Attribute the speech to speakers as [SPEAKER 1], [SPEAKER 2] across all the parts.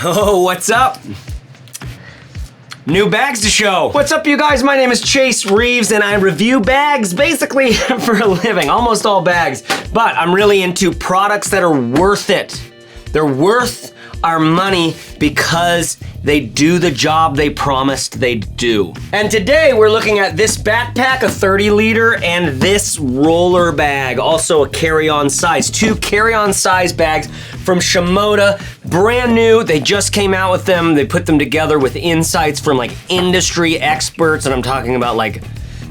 [SPEAKER 1] Oh, what's up? New bags to show. What's up, you guys? My name is Chase Reeves, and I review bags basically for a living, almost all bags. But I'm really into products that are worth it. They're worth our money because they do the job they promised they'd do. And today we're looking at this backpack, a 30 liter, and this roller bag, also a carry-on size. Two carry-on size bags from Shimoda, brand new. They just came out with them. They put them together with insights from like industry experts, and I'm talking about like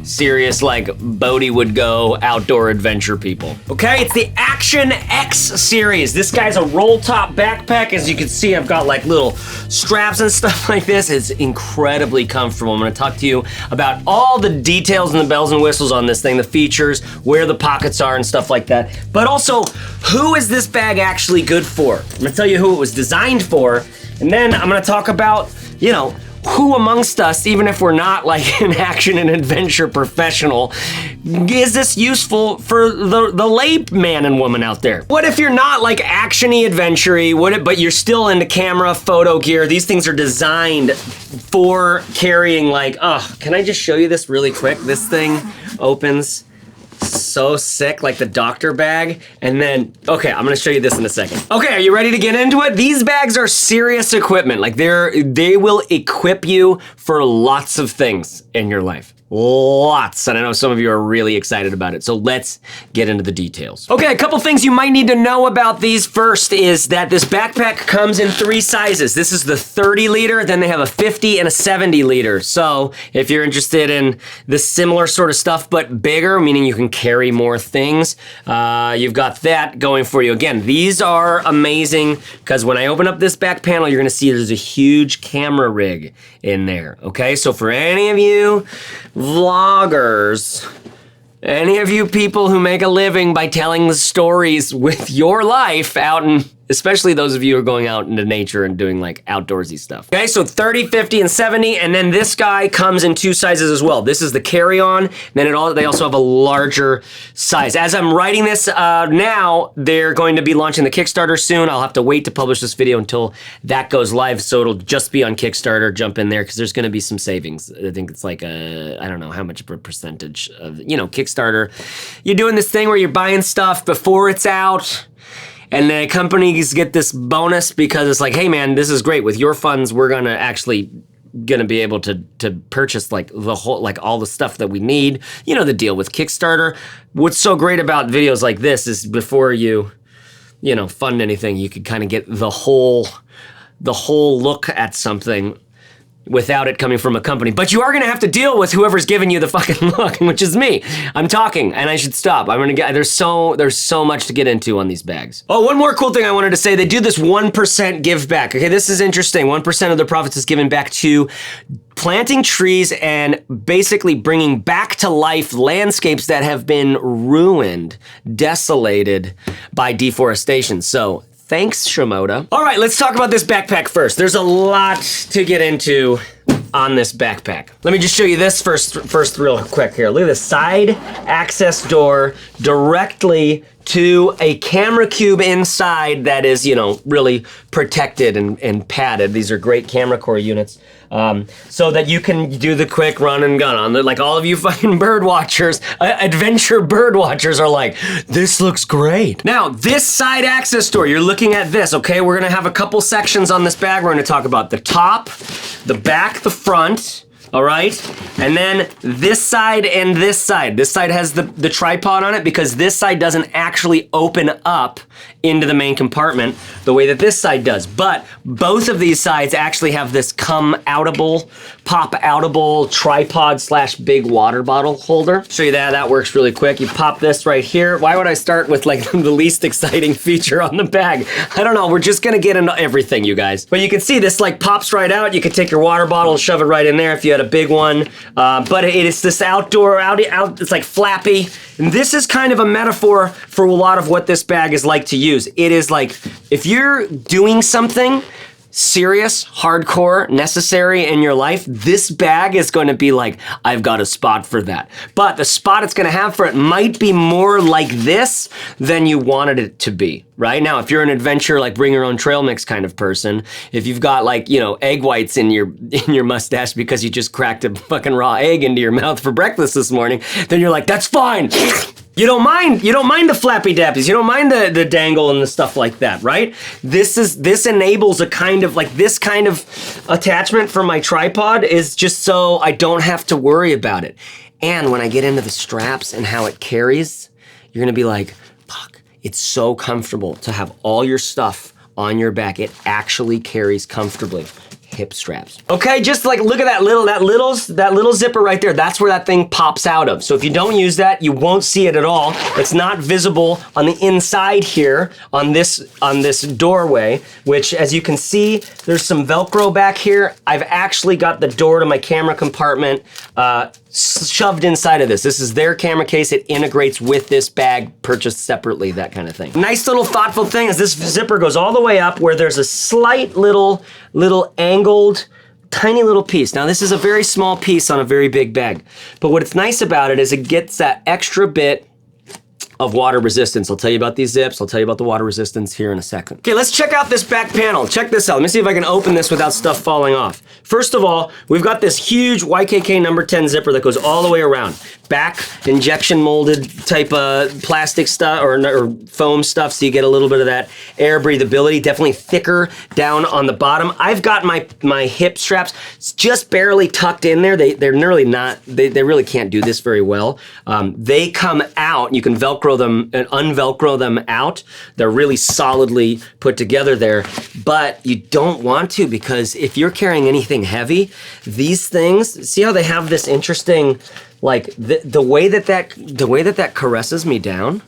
[SPEAKER 1] serious, like Bodie would go outdoor adventure people. Okay, it's the Action X series. This guy's a roll top backpack. As you can see, I've got like little straps and stuff like this. It's incredibly comfortable. I'm gonna talk to you about all the details and the bells and whistles on this thing, the features, where the pockets are and stuff like that. But also, who is this bag actually good for? I'm gonna tell you who it was designed for, and then I'm gonna talk about, you know, who amongst us, even if we're not like an action and adventure professional, is this useful for the layman and woman out there? What if you're not like action-y, adventure-y, but you're still into camera, photo gear? These things are designed for carrying like, can I just show you this really quick? This thing opens so sick, like the doctor bag. And then, okay, I'm gonna show you this in a second. Okay, are you ready to get into it? These bags are serious equipment. Like they will equip you for lots of things in your life. Lots, and I know some of you are really excited about it, so let's get into the details. Okay, a couple things you might need to know about these. First is that this backpack comes in 3 sizes. This is the 30 liter, then they have a 50 and a 70 liter. So if you're interested in this similar sort of stuff, but bigger, meaning you can carry more things, you've got that going for you. Again, these are amazing, because when I open up this back panel, you're gonna see there's a huge camera rig in there, okay? So for any of you vloggers, any of you people who make a living by telling stories with your life out in, especially those of you who are going out into nature and doing like outdoorsy stuff. Okay, so 30, 50, and 70, and then this guy comes in 2 sizes as well. This is the carry-on, then they also have a larger size. As I'm writing this now, they're going to be launching the Kickstarter soon. I'll have to wait to publish this video until that goes live, so it'll just be on Kickstarter. Jump in there, because there's gonna be some savings. I think it's like I don't know how much of a percentage of, you know, Kickstarter. You're doing this thing where you're buying stuff before it's out, and the companies get this bonus because it's like, hey man, this is great. With your funds, we're gonna be able to purchase like the whole, like all the stuff that we need. You know the deal with Kickstarter. What's so great about videos like this is before you know, fund anything, you could kind of get the whole look at something without it coming from a company. But you are gonna have to deal with whoever's giving you the fucking look, which is me. I'm talking, and I should stop. There's so much to get into on these bags. Oh, one more cool thing I wanted to say. They do this 1% give back. Okay, this is interesting. 1% of their profits is given back to planting trees and basically bringing back to life landscapes that have been ruined, desolated by deforestation. So, thanks, Shimoda. All right, let's talk about this backpack first. There's a lot to get into on this backpack. Let me just show you this first real quick here. Look at this side access door directly to a camera cube inside that is, you know, really protected and padded. These are great camera core units. So that you can do the quick run and gun on it. Like all of you fucking bird watchers, adventure bird watchers are like, this looks great. Now, this side access door, you're looking at this, okay? We're gonna have a couple sections on this bag. We're gonna talk about the top, the back, the front, all right? And then this side and this side. This side has the tripod on it because this side doesn't actually open up into the main compartment the way that this side does. But both of these sides actually have this come-outable, pop-outable tripod / big water bottle holder. Show you that works really quick. You pop this right here. Why would I start with like the least exciting feature on the bag? I don't know, we're just gonna get into everything, you guys. But you can see this like pops right out. You can take your water bottle and shove it right in there if you had a big one. But it's this outdoor, it's like flappy. And this is kind of a metaphor for a lot of what this bag is like to use. It is like, if you're doing something serious, hardcore, necessary in your life, this bag is going to be like, I've got a spot for that. But the spot it's going to have for it might be more like this than you wanted it to be, right? Now, if you're an adventure, like bring your own trail mix kind of person, if you've got like, you know, egg whites in your mustache because you just cracked a fucking raw egg into your mouth for breakfast this morning, then you're like, that's fine. You don't mind the flappy dappies. You don't mind the dangle and the stuff like that, right? This enables a kind of like this kind of attachment for my tripod is just so I don't have to worry about it. And when I get into the straps and how it carries, you're gonna be like, fuck, it's so comfortable to have all your stuff on your back. It actually carries comfortably. Hip straps. Okay, just like look at that little zipper right there. That's where that thing pops out of. So if you don't use that, you won't see it at all. It's not visible on the inside here on this doorway, which as you can see, there's some Velcro back here. I've actually got the door to my camera compartment shoved inside of this. This is their camera case. It integrates with this bag purchased separately, that kind of thing. Nice little thoughtful thing is this zipper goes all the way up where there's a slight little angled tiny little piece. Now this is a very small piece on a very big bag, but what's nice about it is it gets that extra bit of water resistance. I'll tell you about these zips. I'll tell you about the water resistance here in a second. Okay, let's check out this back panel. Check this out. Let me see if I can open this without stuff falling off. First of all, we've got this huge YKK number 10 zipper that goes all the way around. Back injection molded type of plastic stuff or foam stuff, so you get a little bit of that air breathability. Definitely thicker down on the bottom. I've got my hip straps just barely tucked in there. They're nearly not, they really can't do this very well. They come out, you can Velcro them and unvelcro them out. They're really solidly put together there, but you don't want to, because if you're carrying anything heavy, these things, see how they have this interesting, like the way that caresses me down.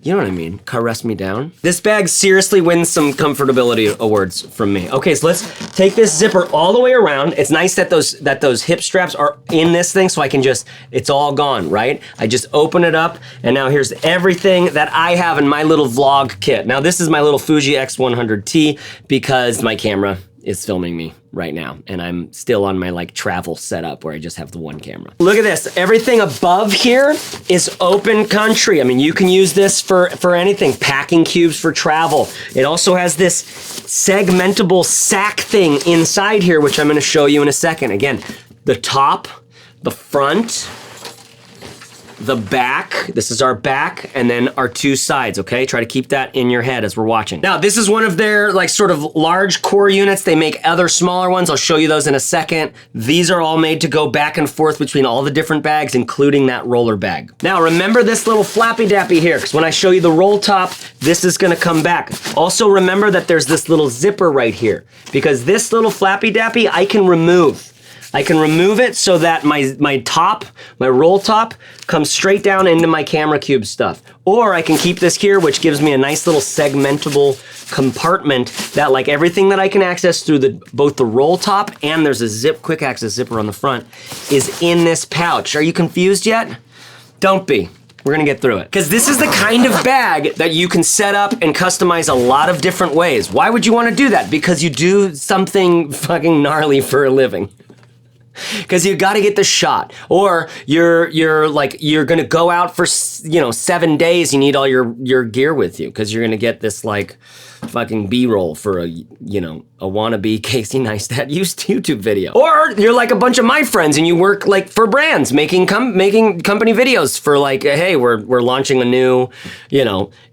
[SPEAKER 1] You know what I mean? Caress me down. This bag seriously wins some comfortability awards from me. Okay, so let's take this zipper all the way around. It's nice that those hip straps are in this thing, so I can just, it's all gone, right? I just open it up, and now here's everything that I have in my little vlog kit. Now this is my little Fuji X100T because my camera is filming me right now, and I'm still on my like travel setup where I just have the one camera. Look at this, everything above here is open country. I mean, you can use this for anything, packing cubes for travel. It also has this segmentable sack thing inside here, which I'm gonna show you in a second. Again, the top, the front, the back, this is our back, and then our two sides, okay? Try to keep that in your head as we're watching. Now, this is one of their like sort of large core units. They make other smaller ones. I'll show you those in a second. These are all made to go back and forth between all the different bags, including that roller bag. Now, remember this little flappy dappy here, because when I show you the roll top, this is gonna come back. Also remember that there's this little zipper right here, because this little flappy dappy, I can remove. I can remove it so that my top, my roll top, comes straight down into my camera cube stuff. Or I can keep this here, which gives me a nice little segmentable compartment that, like, everything that I can access through both the roll top and there's a quick access zipper on the front is in this pouch. Are you confused yet? Don't be. We're gonna get through it. Because this is the kind of bag that you can set up and customize a lot of different ways. Why would you wanna do that? Because you do something fucking gnarly for a living. Because you got to get the shot, or you're gonna go out for 7 days. You need all your gear with you because you're gonna get this like fucking B-roll for a wannabe Casey Neistat YouTube video. Or you're like a bunch of my friends and you work like for brands making company videos for like, hey, we're launching a new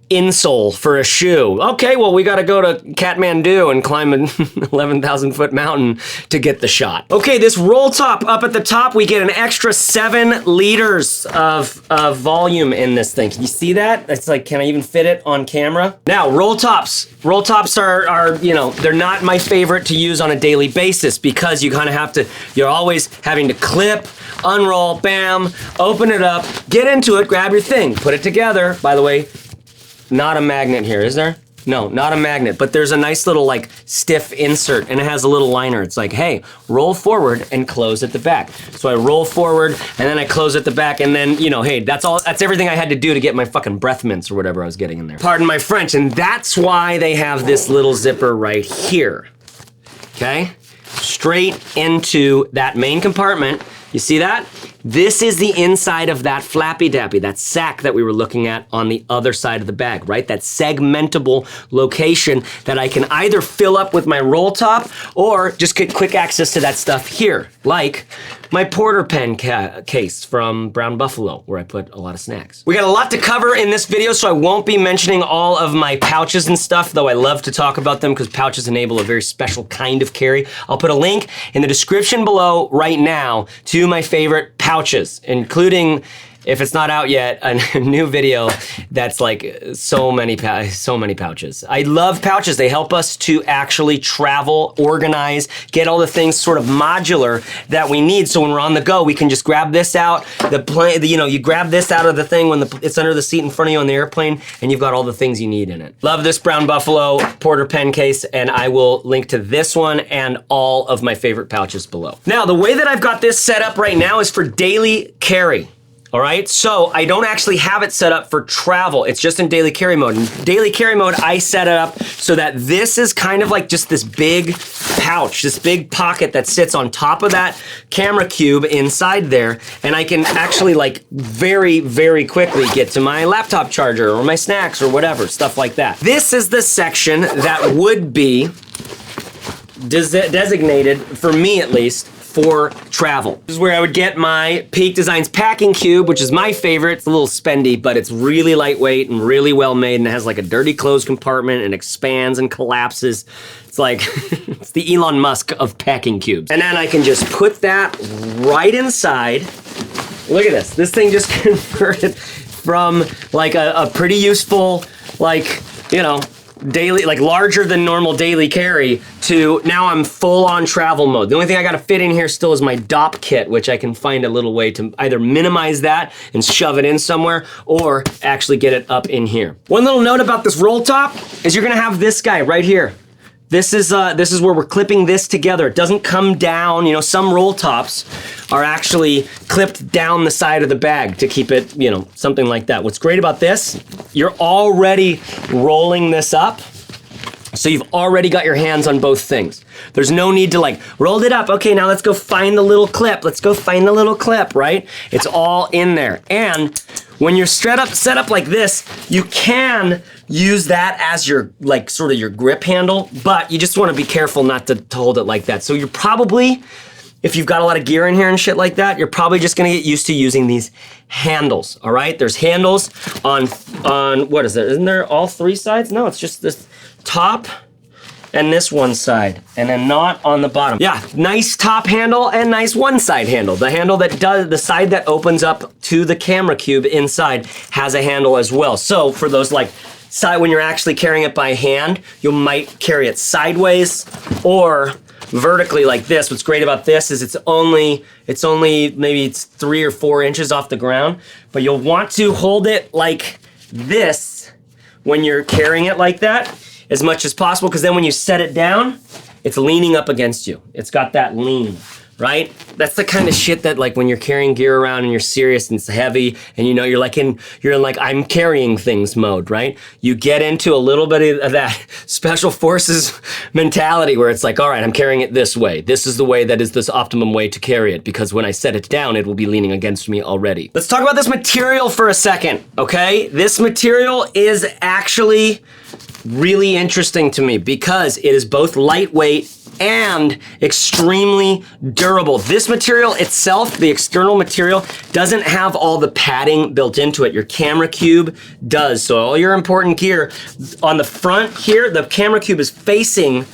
[SPEAKER 1] insole for a shoe. Okay, well, we gotta go to Kathmandu and climb an 11,000 foot mountain to get the shot. Okay, this roll top up at the top, we get an extra 7 liters of volume in this thing. Can you see that? It's like, can I even fit it on camera? Now, roll tops. Roll tops are they're not my favorite to use on a daily basis because you kind of have to, you're always having to clip, unroll, bam, open it up, get into it, grab your thing, put it together. By the way, not a magnet here, is there? No, not a magnet, but there's a nice little like stiff insert and it has a little liner. It's like, hey, roll forward and close at the back. So I roll forward and then I close at the back and then, hey, that's everything I had to do to get my fucking breath mints or whatever I was getting in there. Pardon my French, and that's why they have this little zipper right here. okay? Straight into that main compartment. You see that? This is the inside of that flappy dappy, that sack that we were looking at on the other side of the bag, right? That segmentable location that I can either fill up with my roll top or just get quick access to that stuff here, like my Porter pen case from Brown Buffalo, where I put a lot of snacks. We got a lot to cover in this video, so I won't be mentioning all of my pouches and stuff, though I love to talk about them because pouches enable a very special kind of carry. I'll put a link in the description below right now to my favorite pouches, including, if it's not out yet, a new video that's like so many pouches. I love pouches. They help us to actually travel, organize, get all the things sort of modular that we need. So when we're on the go, we can just grab this out. You grab this out of the thing when it's under the seat in front of you on the airplane, and you've got all the things you need in it. Love this Brown Buffalo Porter pen case, and I will link to this one and all of my favorite pouches below. Now, the way that I've got this set up right now is for daily carry. All right, so I don't actually have it set up for travel. It's just in daily carry mode. In daily carry mode, I set it up so that this is kind of like just this big pouch, this big pocket that sits on top of that camera cube inside there, and I can actually like very, very quickly get to my laptop charger or my snacks or whatever, stuff like that. This is the section that would be designated, for me at least, for travel. This is where I would get my Peak Designs packing cube, which is my favorite. It's a little spendy, but it's really lightweight and really well made, and it has like a dirty closed compartment and expands and collapses. It's like, it's the Elon Musk of packing cubes. And then I can just put that right inside. Look at this. This thing just converted from like a pretty useful, like, you know, daily, like larger than normal daily carry to now I'm full on travel mode. The only thing I gotta fit in here still is my DOP kit, which I can find a little way to either minimize that and shove it in somewhere or actually get it up in here. One little note about this roll top is you're gonna have this guy right here. This is where we're clipping this together. It doesn't come down. You know, some roll tops are actually clipped down the side of the bag to keep it, you know, something like that. What's great about this, you're already rolling this up, so you've already got your hands on both things. There's no need to like, rolled it up. Okay, now let's go find the little clip. Let's go find the little clip, right? It's all in there. And when you're set up like this, you can use that as your, like, sort of your grip handle, but you just wanna be careful not to hold it like that. So you're probably, if you've got a lot of gear in here and shit like that, you're probably just gonna get used to using these handles, all right? There's handles on what is it? Isn't there all three sides? No, it's just this top and this one side, and then not on the bottom. Yeah, nice top handle and nice one side handle. The handle that the side that opens up to the camera cube inside has a handle as well. So for those like when you're actually carrying it by hand, you might carry it sideways or vertically like this. What's great about this is it's only maybe it's 3 or 4 inches off the ground, but you'll want to hold it like this when you're carrying it like that as much as possible, because then when you set it down, it's leaning up against you. It's got that lean, right? That's the kind of shit that like when you're carrying gear around and you're serious and it's heavy and you know you're in I'm carrying things mode, right? You get into a little bit of that special forces mentality where it's like, all right, I'm carrying it this way. This is the way that is this optimum way to carry it, because when I set it down, it will be leaning against me already. Let's talk about this material for a second, okay? This material is actually really interesting to me because it is both lightweight and extremely durable. This material itself, the external material, doesn't have all the padding built into it. Your camera cube does. So all your important gear on the front here, the camera cube is facing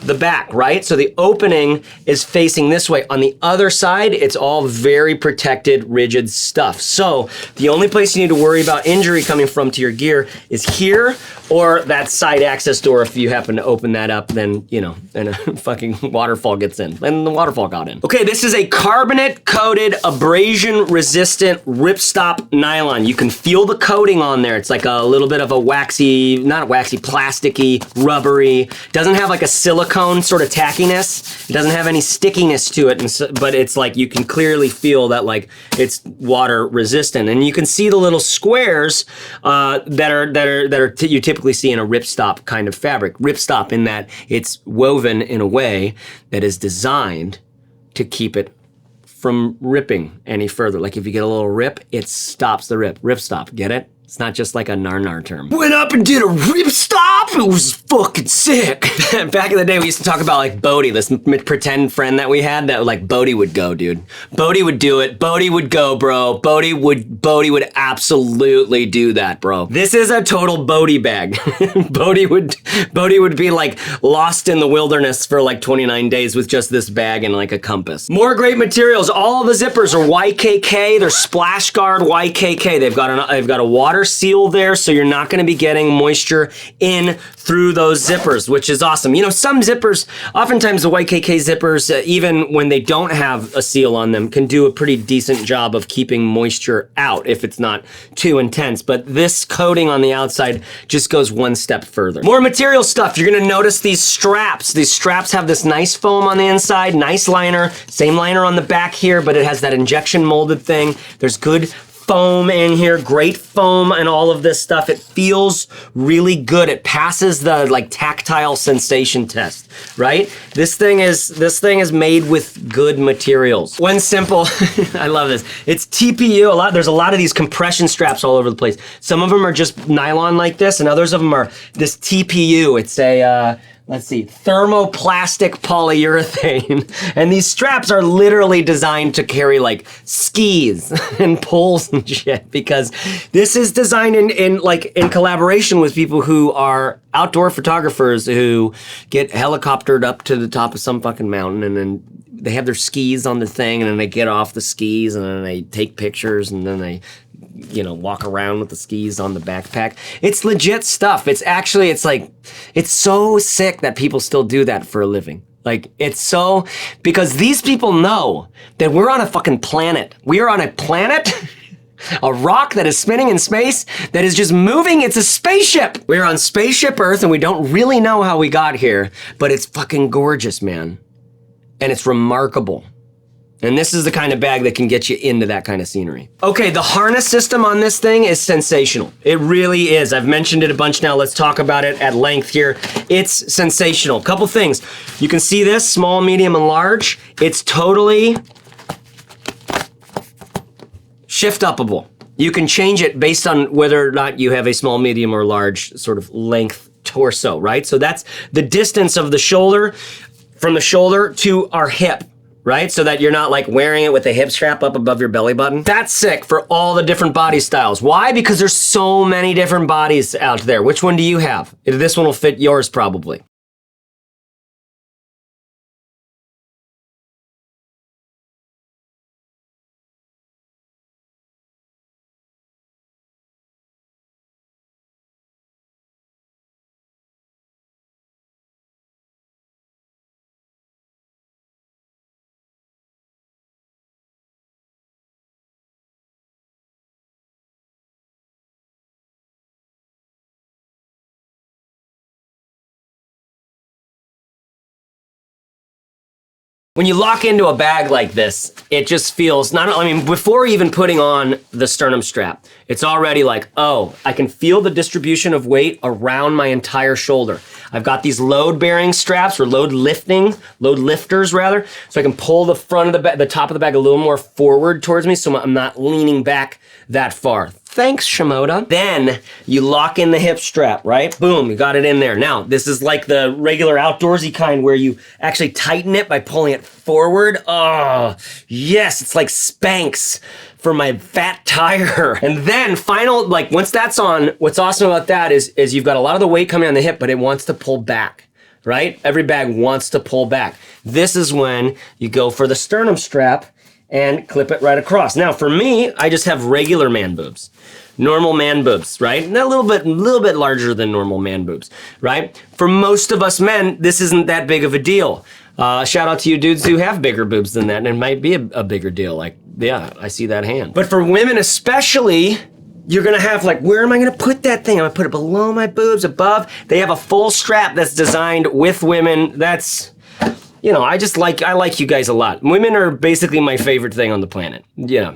[SPEAKER 1] the back, right? So the opening is facing this way. On the other side, it's all very protected, rigid stuff. So the only place you need to worry about injury coming from to your gear is here or that side access door. If you happen to open that up, then, you know, then a fucking waterfall gets in. And the waterfall got in. Okay, this is a carbonate coated, abrasion resistant ripstop nylon. You can feel the coating on there. It's like a little bit of a waxy, not waxy, plasticky, rubbery. Doesn't have like a silicone silicone sort of tackiness. It doesn't have any stickiness to it, but it's like you can clearly feel that like it's water resistant. And you can see the little squares you typically see in a ripstop kind of fabric. Ripstop in that it's woven in a way that is designed to keep it from ripping any further. Like if you get a little rip, it stops the rip. Ripstop, get it? It's not just like a nar term. Went up and did a rip stop. It was fucking sick. Back in the day, we used to talk about like Bodie, this pretend friend that we had that like Bodie would go, dude. Bodie would do it. Bodie would go, bro. Bodie would absolutely do that, bro. This is a total Bodie bag. Bodie would be like lost in the wilderness for like 29 days with just this bag and like a compass. More great materials. All the zippers are YKK. They're splash guard YKK. They've got a water seal there, so you're not going to be getting moisture in through those zippers, which is awesome. You know, some zippers, oftentimes the YKK zippers, even when they don't have a seal on them, can do a pretty decent job of keeping moisture out if it's not too intense. But this coating on the outside just goes one step further. More material stuff. You're going to notice these straps. These straps have this nice foam on the inside, nice liner, same liner on the back here, but it has that injection molded thing. There's good foam in here, great foam and all of this stuff. It feels really good. It passes the like tactile sensation test, right? This thing is made with good materials. One simple, I love this. It's TPU. There's a lot of these compression straps all over the place. Some of them are just nylon like this, and others of them are this TPU. It's a let's see, thermoplastic polyurethane. And these straps are literally designed to carry like skis and poles and shit, because this is designed in collaboration with people who are outdoor photographers who get helicoptered up to the top of some fucking mountain, and then they have their skis on the thing, and then they get off the skis, and then they take pictures, and then they, you know, walk around with the skis on the backpack. It's legit stuff. It's so sick that people still do that for a living. Like, it's so, because these people know that we're on a fucking planet. We are on a planet, a rock that is spinning in space, that is just moving. It's a spaceship. We're on spaceship Earth, and we don't really know how we got here, but it's fucking gorgeous, man. And it's remarkable. And this is the kind of bag that can get you into that kind of scenery. Okay, the harness system on this thing is sensational. It really is. I've mentioned it a bunch now. Let's talk about it at length here. It's sensational. Couple things. You can see this, small, medium, and large. It's totally shift-upable. You can change it based on whether or not you have a small, medium, or large sort of length torso, right? So that's the distance of the shoulder, from the shoulder to our hip, right? So that you're not like wearing it with a hip strap up above your belly button. That's sick for all the different body styles. Why? Because there's so many different bodies out there. Which one do you have? This one will fit yours probably. When you lock into a bag like this, it just feels, I mean, before even putting on the sternum strap, it's already like, oh, I can feel the distribution of weight around my entire shoulder. I've got these load-bearing straps, or load lifters rather, so I can pull the front of the bag, the top of the bag a little more forward towards me, so I'm not leaning back that far. Thanks, Shimoda. Then you lock in the hip strap, right? Boom, you got it in there. Now, this is like the regular outdoorsy kind where you actually tighten it by pulling it forward. Oh, yes, it's like Spanx for my fat tire. And then once that's on, what's awesome about that is you've got a lot of the weight coming on the hip, but it wants to pull back, right? Every bag wants to pull back. This is when you go for the sternum strap and clip it right across. Now, for me, I just have regular man boobs. Normal man boobs, right? And a little bit larger than normal man boobs, right? For most of us men, this isn't that big of a deal. Shout out to you dudes who have bigger boobs than that, and it might be a bigger deal. Like, yeah, I see that hand. But for women especially, you're gonna have like, where am I gonna put that thing? I'm gonna put it below my boobs, above. They have a full strap that's designed with women. That's, you know, I like you guys a lot. Women are basically my favorite thing on the planet. Yeah,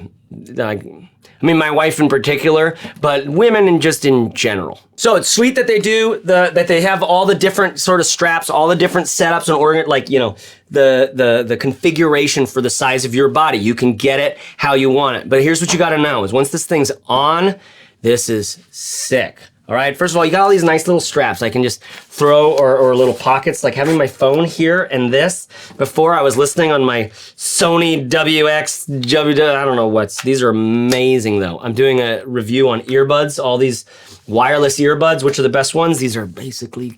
[SPEAKER 1] I mean, my wife in particular, but women in just in general. So it's sweet that they do that they have all the different sort of straps, all the different setups and like, you know, the configuration for the size of your body. You can get it how you want it. But here's what you gotta know is once this thing's on, this is sick. All right, first of all, you got all these nice little straps I can just throw or little pockets, like having my phone here and this. Before I was listening on my Sony WX, I don't know what's, these are amazing though. I'm doing a review on earbuds, all these wireless earbuds, which are the best ones. These are basically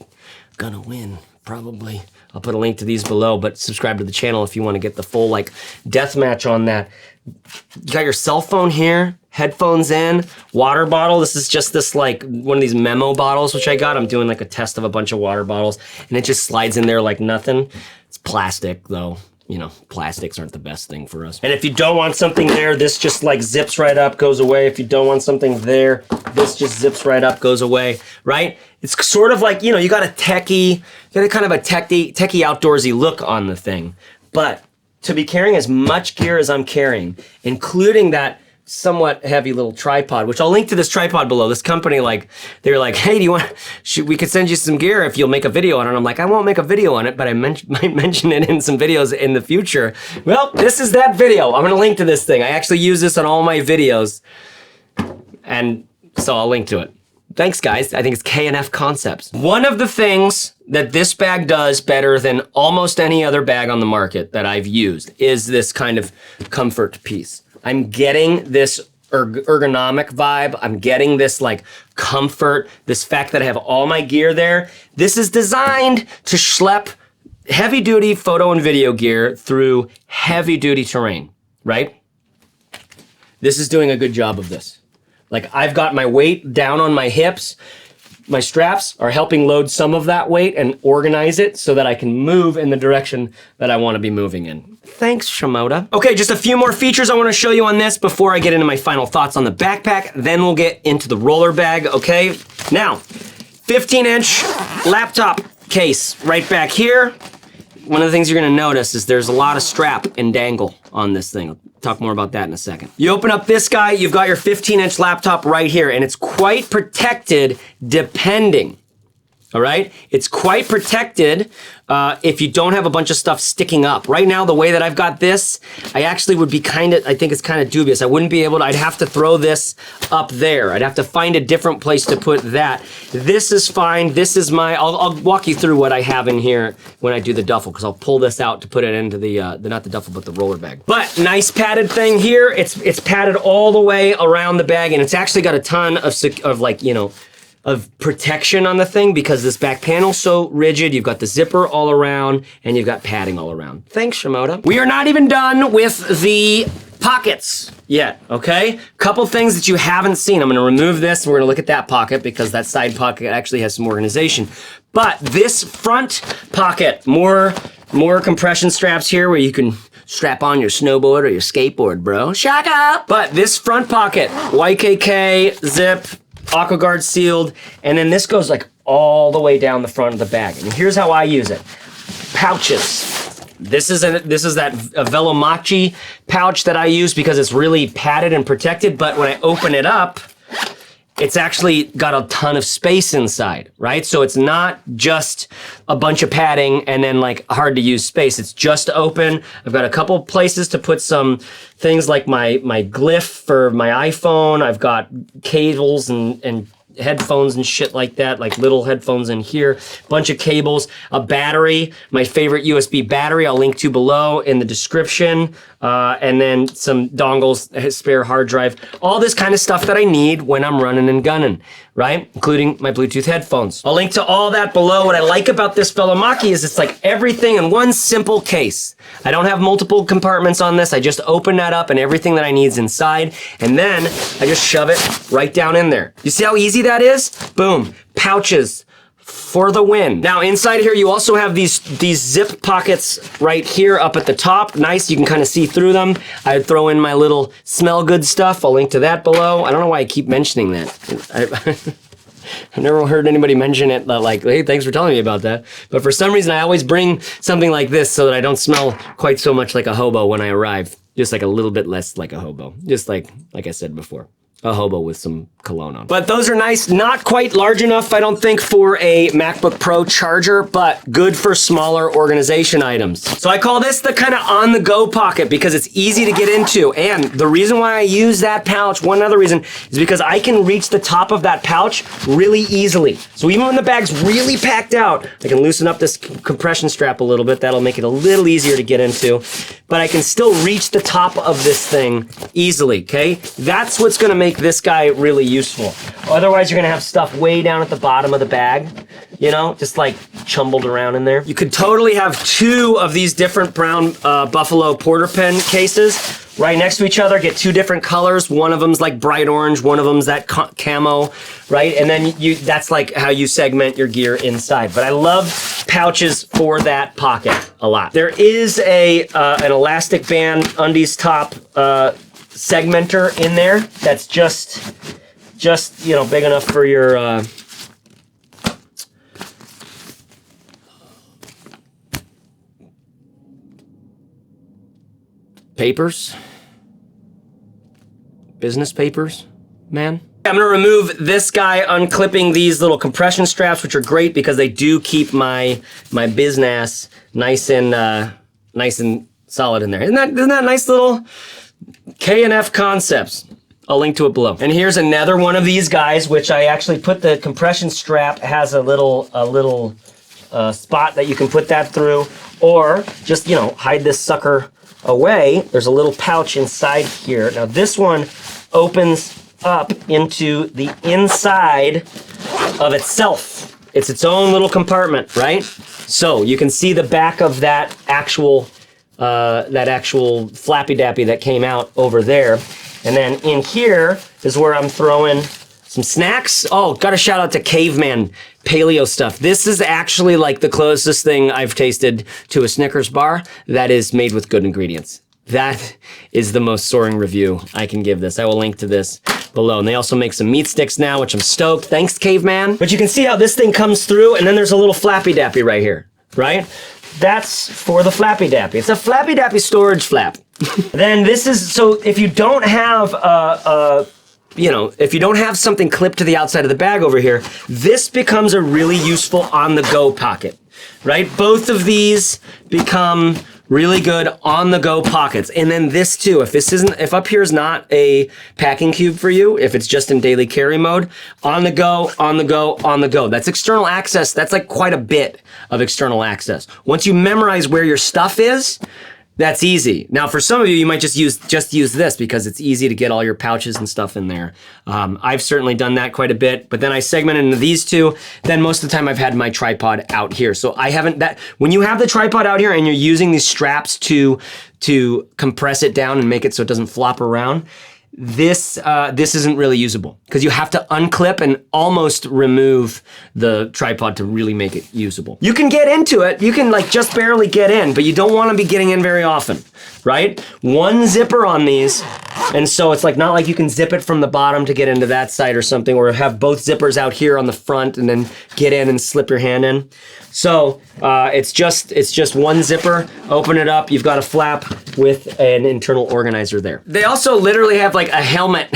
[SPEAKER 1] gonna win, probably. I'll put a link to these below, but subscribe to the channel if you wanna get the full like death match on that. You got your cell phone here, headphones in, water bottle. This is just this like one of these memo bottles, which I got. I'm doing like a test of a bunch of water bottles and it just slides in there like nothing. It's plastic though. You know, plastics aren't the best thing for us. And if you don't want something there, this just like zips right up, goes away. If you don't want something there, this just zips right up, goes away, right? It's sort of like, you know, you got a kind of a techie outdoorsy look on the thing. But to be carrying as much gear as I'm carrying, including that somewhat heavy little tripod, which I'll link to this tripod below. This company, like, they were like, hey, we could send you some gear if you'll make a video on it. And I'm like, I won't make a video on it, but I might mention it in some videos in the future. Well, this is that video. I'm gonna link to this thing. I actually use this on all my videos. And so I'll link to it. Thanks, guys. I think it's K&F Concepts. One of the things that this bag does better than almost any other bag on the market that I've used is this kind of comfort piece. I'm getting this ergonomic vibe. I'm getting this like comfort, this fact that I have all my gear there. This is designed to schlep heavy duty photo and video gear through heavy duty terrain, right? This is doing a good job of this. Like I've got my weight down on my hips. My straps are helping load some of that weight and organize it so that I can move in the direction that I want to be moving in. Thanks, Shimoda. Okay, just a few more features I want to show you on this before I get into my final thoughts on the backpack. Then we'll get into the roller bag, okay? Now, 15-inch laptop case right back here. One of the things you're gonna notice is there's a lot of strap and dangle on this thing. I'll talk more about that in a second. You open up this guy, you've got your 15-inch laptop right here, and it's quite protected depending, all right? It's quite protected if you don't have a bunch of stuff sticking up. Right now, the way that I've got this, I actually would be I think it's kind of dubious. I wouldn't be able to, I'd have to throw this up there. I'd have to find a different place to put that. This is fine. This is I'll walk you through what I have in here when I do the duffel, because I'll pull this out to put it into not the duffel, but the roller bag. But nice padded thing here. It's padded all the way around the bag, and it's actually got a ton of like, you know, of protection on the thing because this back panel's so rigid. You've got the zipper all around and you've got padding all around. Thanks, Shimoda. We are not even done with the pockets yet, okay? Couple things that you haven't seen. I'm gonna remove this. We're gonna look at that pocket because that side pocket actually has some organization. But this front pocket, more compression straps here where you can strap on your snowboard or your skateboard, bro. Shut up! But this front pocket, YKK, zip, AquaGuard sealed, and then this goes like all the way down the front of the bag. And here's how I use it. Pouches. This is that Velomachi pouch that I use because it's really padded and protected, but when I open it up, it's actually got a ton of space inside, right? So it's not just a bunch of padding and then like hard to use space. It's just open. I've got a couple places to put some things like my glyph for my iPhone. I've got cables and headphones and shit like that, like little headphones in here, bunch of cables, a battery, my favorite USB battery I'll link to below in the description, and then some dongles, a spare hard drive, all this kind of stuff that I need when I'm running and gunning, right? Including my Bluetooth headphones. I'll link to all that below. What I like about this Velomachi is it's like everything in one simple case. I don't have multiple compartments on this. I just open that up and everything that I need is inside, and then I just shove it right down in there. You see how easy that is? Boom. Pouches for the win. Now inside here, you also have these zip pockets right here up at the top. Nice, you can kind of see through them. I'd throw in my little smell good stuff. I'll link to that below. I don't know why I keep mentioning that. I've never heard anybody mention it like, hey, thanks for telling me about that. But for some reason, I always bring something like this so that I don't smell quite so much like a hobo when I arrive. Just like a little bit less like a hobo. Just like I said before. A hobo with some cologne on. But those are nice, not quite large enough, I don't think, for a MacBook Pro charger, but good for smaller organization items. So I call this the kind of on-the-go pocket because it's easy to get into. And the reason why I use that pouch, one other reason, is because I can reach the top of that pouch really easily. So even when the bag's really packed out, I can loosen up this compression strap a little bit. That'll make it a little easier to get into. But I can still reach the top of this thing easily, okay? That's what's gonna make this guy really useful. Otherwise, you're gonna have stuff way down at the bottom of the bag, you know, just like chumbled around in there. You could totally have 2 of these different brown Buffalo Porter pen cases right next to each other, get 2 different colors. One of them's like bright orange, one of them's that camo, right? And then that's like how you segment your gear inside. But I love pouches for that pocket a lot. There is an elastic band undies top segmenter in there that's just you know, big enough for your papers, business papers, man. I'm gonna remove this guy, unclipping these little compression straps, which are great because they do keep my business nice and solid in there. Isn't that nice little K&F Concepts? I'll link to it below. And here's another one of these guys, which I actually put the compression strap, has a little spot that you can put that through, or just, you know, hide this sucker away. There's a little pouch inside here. Now this one opens up into the inside of itself. It's its own little compartment, right? So you can see the back of that actual flappy dappy that came out over there. And then in here is where I'm throwing some snacks. Oh, gotta shout out to Caveman paleo stuff. This is actually like the closest thing I've tasted to a Snickers bar that is made with good ingredients. That is the most soaring review I can give this. I will link to this below. And they also make some meat sticks now, which I'm stoked. Thanks, Caveman. But you can see how this thing comes through, and then there's a little flappy dappy right here, right? That's for the flappy dappy. It's a flappy dappy storage flap. Then this is, so if you don't have if you don't have something clipped to the outside of the bag over here, this becomes a really useful on-the-go pocket, right? Both of these become really good on-the-go pockets. And then this too, if up here is not a packing cube for you, if it's just in daily carry mode, on the go, on the go, on the go. That's external access. That's like quite a bit of external access. Once you memorize where your stuff is, that's easy. Now, for some of you, you might just use this because it's easy to get all your pouches and stuff in there. I've certainly done that quite a bit, but then I segment into these two. Then most of the time I've had my tripod out here. So I haven't, when you have the tripod out here and you're using these straps to compress it down and make it so it doesn't flop around, this isn't really usable because you have to unclip and almost remove the tripod to really make it usable. You can get into it, you can like just barely get in, but you don't want to be getting in very often, right? One zipper on these, and so it's like not like you can zip it from the bottom to get into that side or something, or have both zippers out here on the front and then get in and slip your hand in. So it's just one zipper. Open it up. You've got a flap with an internal organizer there. They also literally have like a helmet,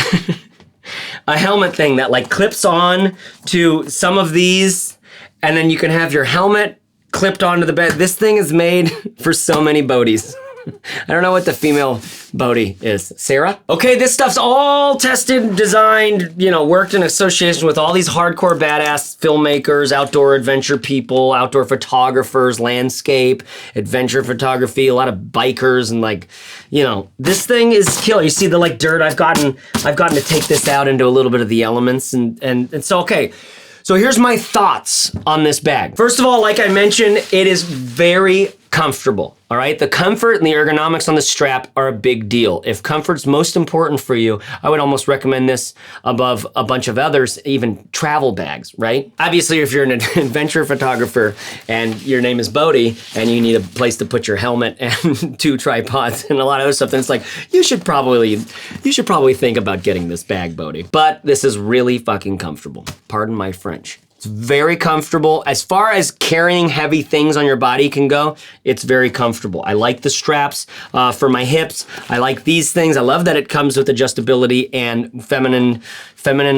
[SPEAKER 1] a helmet thing that like clips on to some of these, and then you can have your helmet clipped onto the bed. This thing is made for so many boaties. I don't know what the female boatie is. Sarah? Okay, this stuff's all tested, designed, worked in association with all these hardcore badass filmmakers, outdoor adventure people, outdoor photographers, landscape, adventure photography, a lot of bikers, and this thing is killer. You see the dirt? I've gotten to take this out into a little bit of the elements, and so, okay. So here's my thoughts on this bag. First of all, like I mentioned, it is very comfortable, all right? The comfort and the ergonomics on the strap are a big deal. If comfort's most important for you, I would almost recommend this above a bunch of others, even travel bags, right? Obviously, if you're an adventure photographer and your name is Bodie and you need a place to put your helmet and 2 tripods and a lot of other stuff, then it's like, you should probably think about getting this bag, Bodie. But this is really fucking comfortable. Pardon my French. It's very comfortable. As far as carrying heavy things on your body can go, it's very comfortable. I like the straps for my hips. I like these things. I love that it comes with adjustability and feminine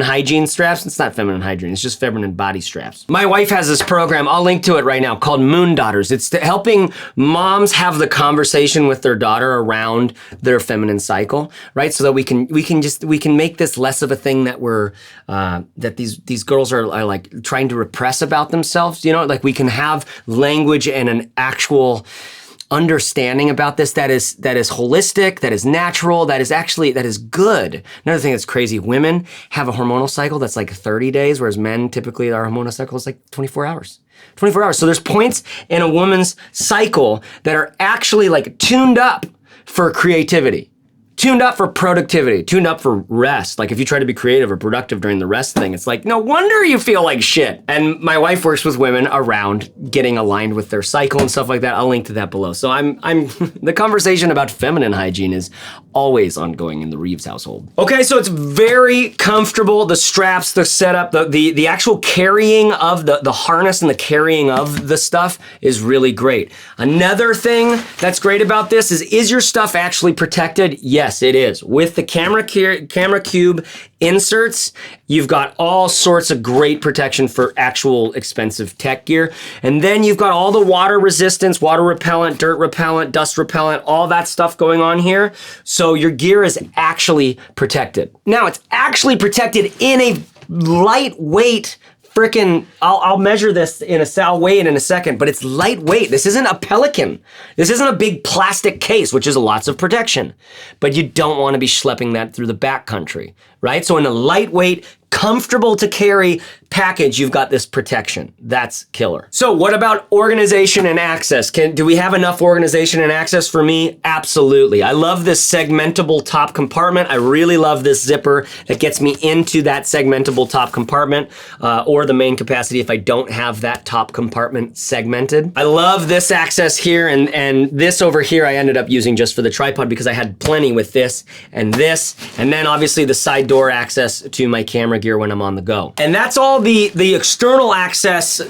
[SPEAKER 1] hygiene straps. It's not feminine hygiene, it's just feminine body straps. My wife has this program, I'll link to it right now, called Moon Daughters. It's helping moms have the conversation with their daughter around their feminine cycle, right? So that we can make this less of a thing that that these girls are like trying to repress about themselves, you know? Like we can have language and an actual understanding about this that is holistic, that is natural, that is good. Another thing that's crazy, women have a hormonal cycle that's like 30 days, whereas men typically, our hormonal cycle is like 24 hours. 24 hours. So there's points in a woman's cycle that are actually like tuned up for creativity. Tuned up for productivity, tuned up for rest. Like if you try to be creative or productive during the rest thing, it's like, no wonder you feel like shit. And my wife works with women around getting aligned with their cycle and stuff like that. I'll link to that below. So I'm the conversation about feminine hygiene is always ongoing in the Reeves household. Okay, so it's very comfortable. The straps, the setup, the actual carrying of the harness and the carrying of the stuff is really great. Another thing that's great about this is your stuff actually protected? Yes, it is. With the camera cube inserts, you've got all sorts of great protection for actual expensive tech gear. And then you've got all the water resistance, water repellent, dirt repellent, dust repellent, all that stuff going on here. So your gear is actually protected. Now it's actually protected in a lightweight frickin', I'll measure this I'll weigh it in a second, but it's lightweight. This isn't a Pelican. This isn't a big plastic case, which is lots of protection. But you don't want to be schlepping that through the backcountry, right? So in a lightweight, comfortable to carry package, you've got this protection. That's killer. So what about organization and access? Do we have enough organization and access for me? Absolutely. I love this segmentable top compartment. I really love this zipper that gets me into that segmentable top compartment or the main capacity if I don't have that top compartment segmented. I love this access here and this over here I ended up using just for the tripod because I had plenty with this, and then obviously the side door access to my camera gear when I'm on the go. And that's all the external access,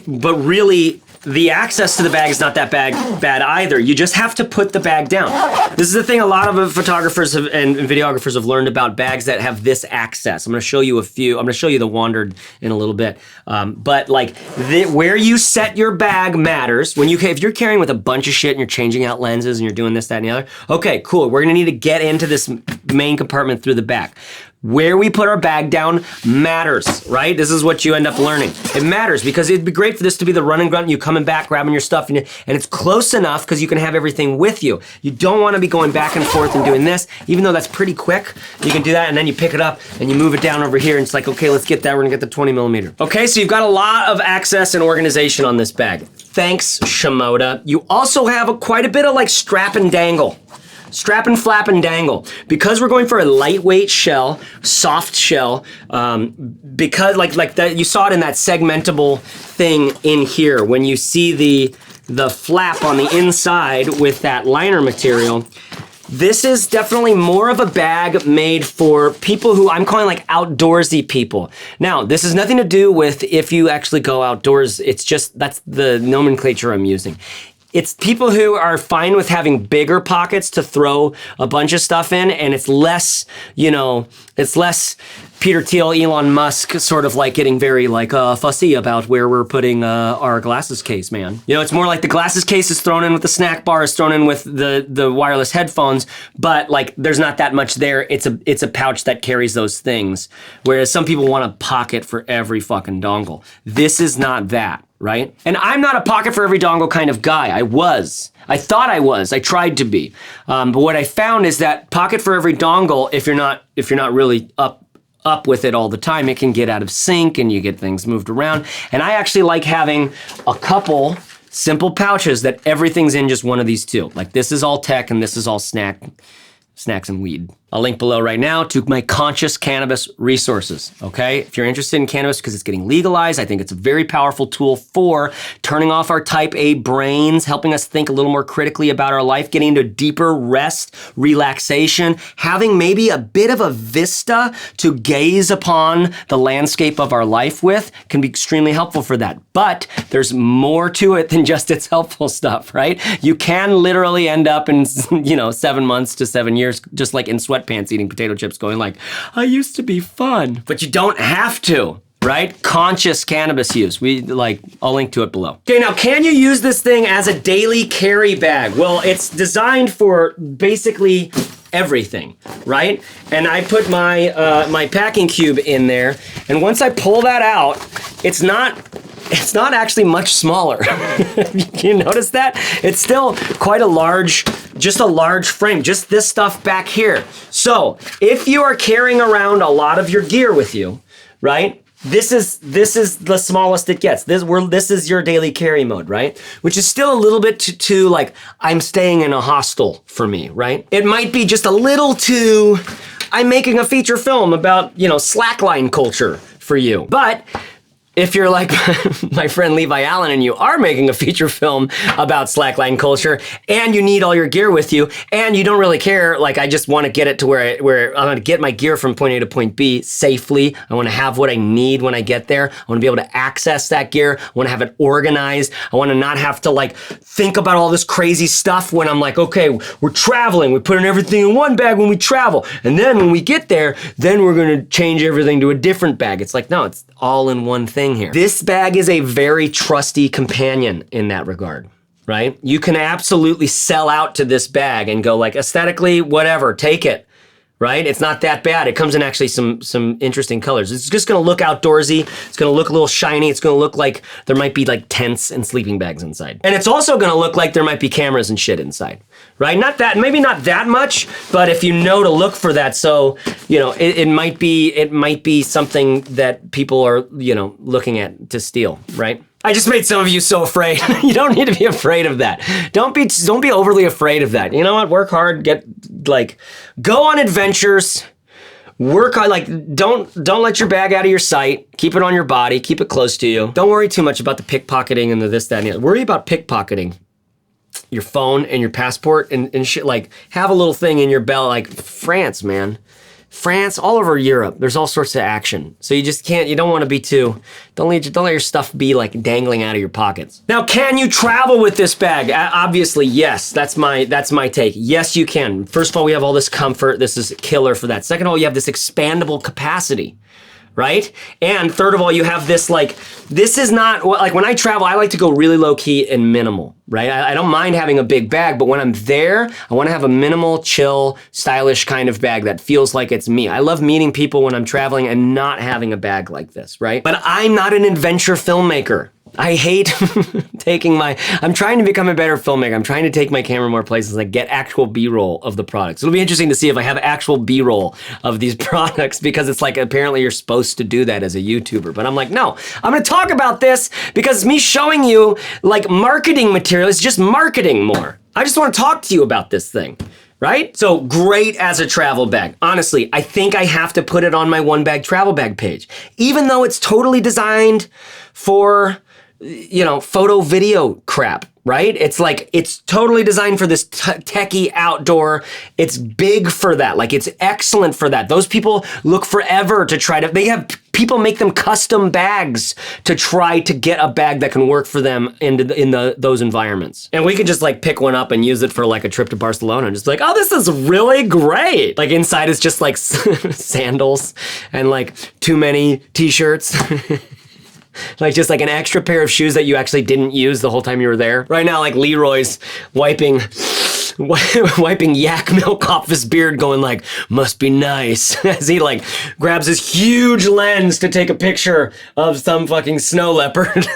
[SPEAKER 1] but really the access to the bag is not that bad either. You just have to put the bag down. This is the thing a lot of photographers and videographers have learned about bags that have this access. I'm gonna show you a few. I'm gonna show you the Wandered in a little bit. But where you set your bag matters. If you're carrying with a bunch of shit and you're changing out lenses and you're doing this, that, and the other, okay, cool. We're gonna need to get into this main compartment through the back. Where we put our bag down matters, right? This is what you end up learning. It matters because it'd be great for this to be the run and grunt, you coming back, grabbing your stuff, and it's close enough because you can have everything with you. You don't want to be going back and forth and doing this, even though that's pretty quick. You can do that and then you pick it up and you move it down over here and it's like, okay, let's get that. We're gonna get the 20 millimeter. Okay, so you've got a lot of access and organization on this bag. Thanks, Shimoda. You also have quite a bit of strap and dangle. Strap and flap and dangle. Because we're going for a lightweight shell, soft shell, because you saw it in that segmentable thing in here. When you see the flap on the inside with that liner material, this is definitely more of a bag made for people who I'm calling outdoorsy people. Now, this has nothing to do with if you actually go outdoors. It's just, that's the nomenclature I'm using. It's people who are fine with having bigger pockets to throw a bunch of stuff in, and it's less, it's less Peter Thiel, Elon Musk, sort of getting very fussy about where we're putting our glasses case, man. It's more like the glasses case is thrown in with the snack bar, is thrown in with the wireless headphones, but there's not that much there. It's a pouch that carries those things, whereas some people want a pocket for every fucking dongle. This is not that. Right? And I'm not a pocket for every dongle kind of guy. I thought I was. I tried to be. But what I found is that pocket for every dongle, if you're not really up with it all the time, it can get out of sync and you get things moved around. And I actually like having a couple simple pouches that everything's in just one of these two. Like this is all tech and this is all snacks and weed. I'll link below right now to my conscious cannabis resources, okay? If you're interested in cannabis because it's getting legalized, I think it's a very powerful tool for turning off our type A brains, helping us think a little more critically about our life, getting into deeper rest, relaxation, having maybe a bit of a vista to gaze upon the landscape of our life with can be extremely helpful for that. But there's more to it than just its helpful stuff, right? You can literally end up in, 7 months to 7 years, just like in sweatpants eating potato chips going like, I used to be fun. But you don't have to, right? Conscious cannabis use. I'll link to it below. Okay, now can you use this thing as a daily carry bag? Well, it's designed for basically everything, right? And I put my my packing cube in there, and once I pull that out, it's not actually much smaller. You notice that? It's still quite a large frame, just this stuff back here. So if you are carrying around a lot of your gear with you, right? This is the smallest it gets. This is your daily carry mode, right? Which is still a little bit too like, I'm staying in a hostel for me, right? It might be just a little too, I'm making a feature film about, slackline culture for you. But if you're like my friend Levi Allen and you are making a feature film about slackline culture and you need all your gear with you and you don't really care, like I just want to get it to where I'm going to get my gear from point A to point B safely. I want to have what I need when I get there. I want to be able to access that gear. I want to have it organized. I want to not have to think about all this crazy stuff when I'm like, okay, we're traveling. We're putting everything in one bag when we travel. And then when we get there, then we're going to change everything to a different bag. It's like, no, it's all in one thing here. This bag is a very trusty companion in that regard, right? You can absolutely sell out to this bag and go like, aesthetically, whatever, take it, right? It's not that bad. It comes in actually some interesting colors. It's just gonna look outdoorsy. It's gonna look a little shiny. It's gonna look like there might be like tents and sleeping bags inside. And it's also gonna look like there might be cameras and shit inside, right? Maybe not that much, but if you know to look for that, so, it might be something that people are, looking at to steal, right? I just made some of you so afraid. You don't need to be afraid of that. Don't be overly afraid of that. You know what? Work hard, go on adventures, work hard, don't let your bag out of your sight. Keep it on your body, keep it close to you. Don't worry too much about the pickpocketing and the this, that, and the other. Worry about pickpocketing your phone and your passport and shit. Have a little thing in your belt, like France, man. France, all over Europe, there's all sorts of action. So you just can't, you don't want to be don't let your stuff be dangling out of your pockets. Now, can you travel with this bag? Obviously, yes, that's my take. Yes, you can. First of all, we have all this comfort. This is killer for that. Second of all, you have this expandable capacity, right? And third of all, you have this this is not, when I travel, I like to go really low key and minimal, right? I don't mind having a big bag, but when I'm there, I want to have a minimal, chill, stylish kind of bag that feels like it's me. I love meeting people when I'm traveling and not having a bag like this, right? But I'm not an adventure filmmaker. I hate I'm trying to become a better filmmaker. I'm trying to take my camera more places, get actual B-roll of the products. It'll be interesting to see if I have actual B-roll of these products because it's apparently you're supposed to do that as a YouTuber. But I'm like, no, I'm gonna talk about this because it's me showing you marketing material. It's just marketing more. I just wanna talk to you about this thing. Right? So great as a travel bag. Honestly, I think I have to put it on my one bag travel bag page. Even though it's totally designed for photo video crap, right? It's totally designed for this techie outdoor. It's big for that. It's excellent for that. Those people look forever to they have people make them custom bags to try to get a bag that can work for them in those environments. And we could just pick one up and use it for a trip to Barcelona and just oh, this is really great. Inside is just sandals and too many t-shirts. Just an extra pair of shoes that you actually didn't use the whole time you were there. Right now, Leroy's wiping yak milk off his beard going must be nice as he grabs his huge lens to take a picture of some fucking snow leopard.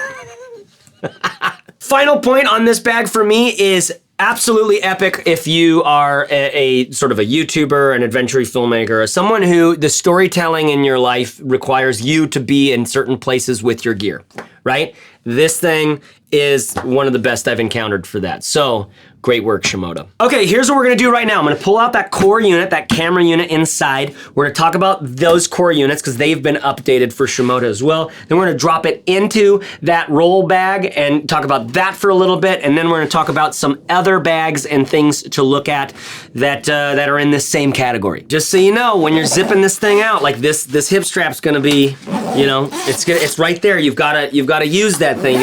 [SPEAKER 1] Final point on this bag for me is absolutely epic if you are a sort of a YouTuber, an adventure filmmaker, someone who the storytelling in your life requires you to be in certain places with your gear, right? this thing is one of the best I've encountered for that. So great work, Shimoda. Okay, here's what we're gonna do right now. I'm gonna pull out that core unit, that camera unit inside. We're gonna talk about those core units because they've been updated for Shimoda as well. Then we're gonna drop it into that roll bag and talk about that for a little bit. And then we're gonna talk about some other bags and things to look at that that are in this same category. Just so you know, when you're zipping this thing out, like this hip strap's gonna be, you know, it's right there. You've gotta use that thing.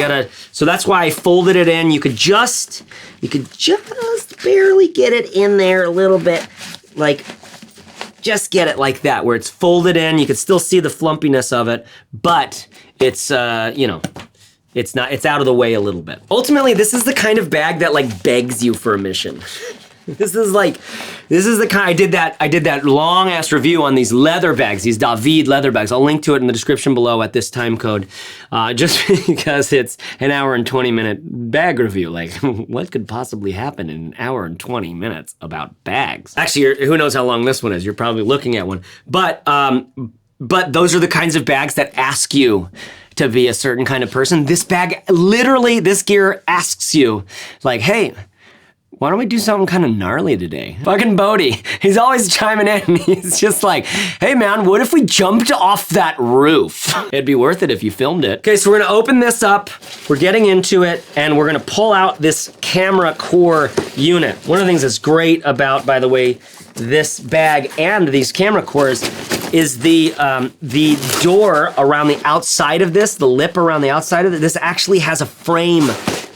[SPEAKER 1] So that's why I folded it in. You could just barely get it in there a little bit, like just get it like that, where it's folded in. You can still see the flumpiness of it, but it's, you know, it's out of the way a little bit. Ultimately, this is the kind of bag that like begs you for a mission. This is the kind, I did that long ass review on these leather bags, these David leather bags. I'll link to it in the description below at this time code, just because it's an hour and 20 minute bag review. Like, what could possibly happen in an hour and 20 minutes about bags? Actually, who knows how long this one is? You're probably looking at one. But those are the kinds of bags that ask you to be a certain kind of person. This bag, literally, this gear asks you, like, hey, why don't we do something kind of gnarly today? Fucking Bodie, he's always chiming in. He's just like, hey man, what if we jumped off that roof? It'd be worth it if you filmed it. Okay, so we're gonna open this up. We're getting into it, and we're gonna pull out this camera core unit. One of the things that's great about, by the way, this bag and these camera cores is the door around the outside of this, the lip around the outside of it. This actually has a frame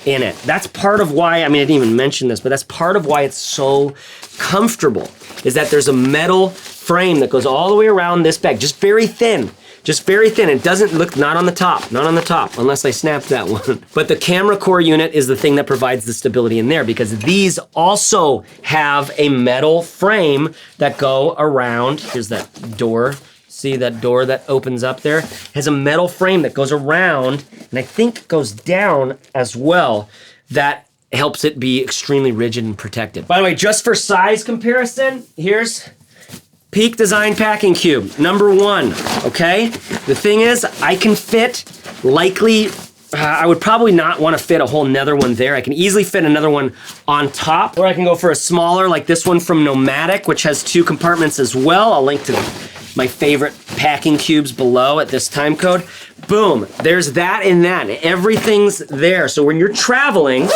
[SPEAKER 1] in it. That's part of why, I mean, I didn't even mention this, but that's part of why it's so comfortable, is that there's a metal frame that goes all the way around this bag, just very thin. Just very thin. It doesn't look, not on the top, unless I snapped that one. But the camera core unit is the thing that provides the stability in there, because these also have a metal frame that go around. Here's that door. See that door that opens up there? It has a metal frame that goes around, and I think goes down as well. That helps it be extremely rigid and protected. By the way, just for size comparison, here's Peak Design Packing Cube, #1, okay? The thing is, I can fit likely, I would probably not want to fit a whole nother one there. I can easily fit another one on top, or I can go for a smaller, like this one from Nomadic, which has 2 compartments as well. I'll link to my favorite packing cubes below at this time code. Boom, there's that and that. Everything's there. So when you're traveling,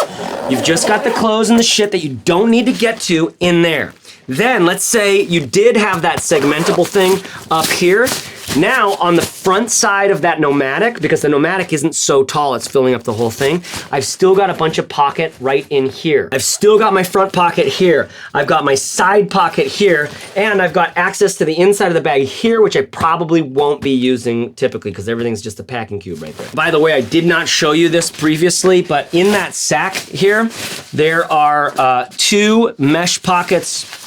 [SPEAKER 1] you've just got the clothes and the shit that you don't need to get to in there. Then let's say you did have that segmentable thing up here. Now on the front side of that Nomadic, because the Nomadic isn't so tall, it's filling up the whole thing, I've still got a bunch of pocket right in here. I've still got my front pocket here. I've got my side pocket here, and I've got access to the inside of the bag here, which I probably won't be using typically because everything's just a packing cube right there. By the way, I did not show you this previously, but in that sack here, there are 2 mesh pockets,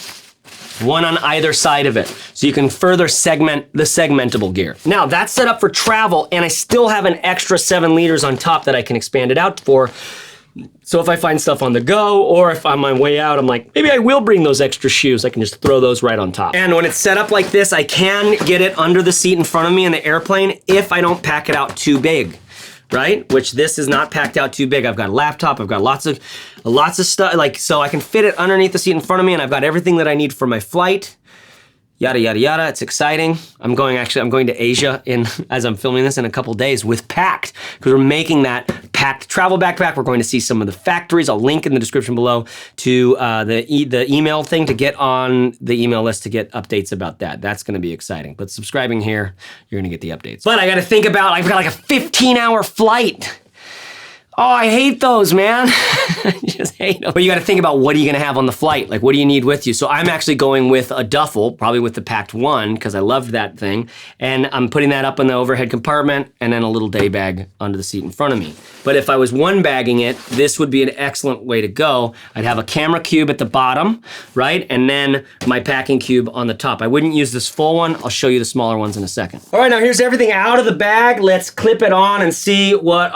[SPEAKER 1] one on either side of it. So you can further segment the segmentable gear. Now that's set up for travel, and I still have an extra 7 liters on top that I can expand it out for. So if I find stuff on the go, or if on my way out, I'm like, maybe I will bring those extra shoes, I can just throw those right on top. And when it's set up like this, I can get it under the seat in front of me in the airplane if I don't pack it out too big. Right? Which this is not packed out too big. I've got a laptop, I've got lots of stuff, like, so I can fit it underneath the seat in front of me, and I've got everything that I need for my flight. Yada, yada, yada, it's exciting. I'm going to Asia as I'm filming this in a couple days with Packed, because we're making that packed travel backpack. We're going to see some of the factories. I'll link in the description below to the email thing to get on the email list to get updates about that. That's gonna be exciting. But subscribing here, you're gonna get the updates. But I gotta think about, I've got like a 15-hour flight. Oh, I hate those, man. I just hate them. But you gotta think about, what are you gonna have on the flight? Like, what do you need with you? So I'm actually going with a duffel, probably with the Packed 1, because I loved that thing. And I'm putting that up in the overhead compartment, and then a little day bag under the seat in front of me. But if I was one bagging it, this would be an excellent way to go. I'd have a camera cube at the bottom, right? And then my packing cube on the top. I wouldn't use this full one. I'll show you the smaller ones in a second. All right, now here's everything out of the bag. Let's clip it on and see what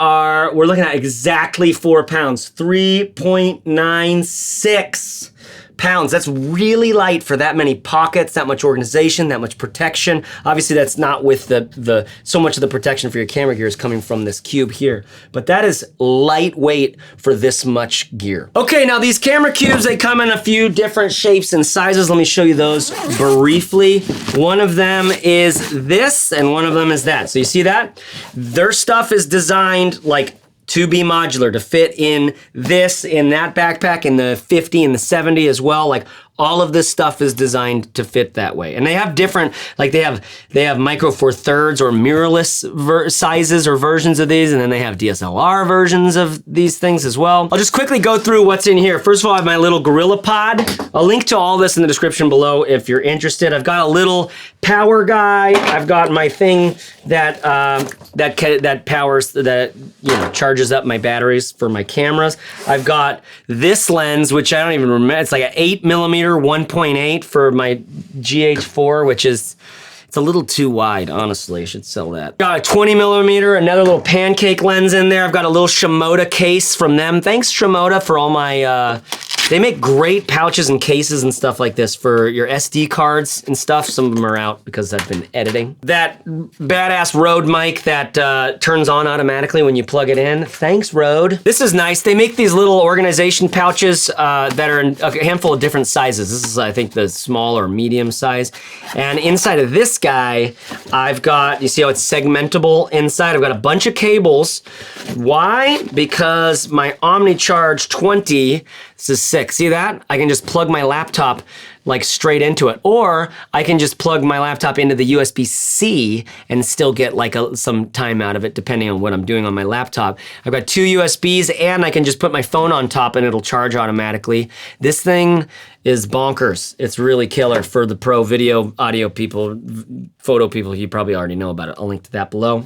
[SPEAKER 1] we're looking at exactly 4 pounds, 3.96 pounds. That's really light for that many pockets, that much organization, that much protection. Obviously that's not with the so much of the protection for your camera gear is coming from this cube here, but that is lightweight for this much gear. Okay, now these camera cubes, they come in a few different shapes and sizes. Let me show you those briefly. One of them is this and one of them is that. So you see that? Their stuff is designed like to be modular, to fit in this, in that backpack, in the 50 and the 70 as well. Like all of this stuff is designed to fit that way. And they have different, like they have micro four thirds or mirrorless sizes or versions of these, and then they have DSLR versions of these things as well. I'll just quickly go through what's in here. First of all, I have my little Gorilla Pod. I'll link to all this in the description below if you're interested. I've got a little power guy. I've got my thing that powers, that charges up my batteries for my cameras. I've got this lens, which I don't even remember. It's like an 8mm 1.8 for my GH4, which is, it's a little too wide, honestly. I should sell that. Got a 20mm, another little pancake lens in there. I've got a little Shimoda case from them. Thanks, Shimoda, for all my, they make great pouches and cases and stuff like this for your SD cards and stuff. Some of them are out because I've been editing. That badass Rode mic that turns on automatically when you plug it in. Thanks, Rode. This is nice. They make these little organization pouches that are in a handful of different sizes. This is, I think, the small or medium size. And inside of this guy, I've got, you see how it's segmentable inside? I've got a bunch of cables. Why? Because my OmniCharge 20, this is sick. See that? I can just plug my laptop like straight into it, or I can just plug my laptop into the USB-C and still get like some time out of it depending on what I'm doing on my laptop. I've got 2 USBs and I can just put my phone on top and it'll charge automatically. This thing is bonkers. It's really killer for the pro video, audio people, photo people. You probably already know about it. I'll link to that below.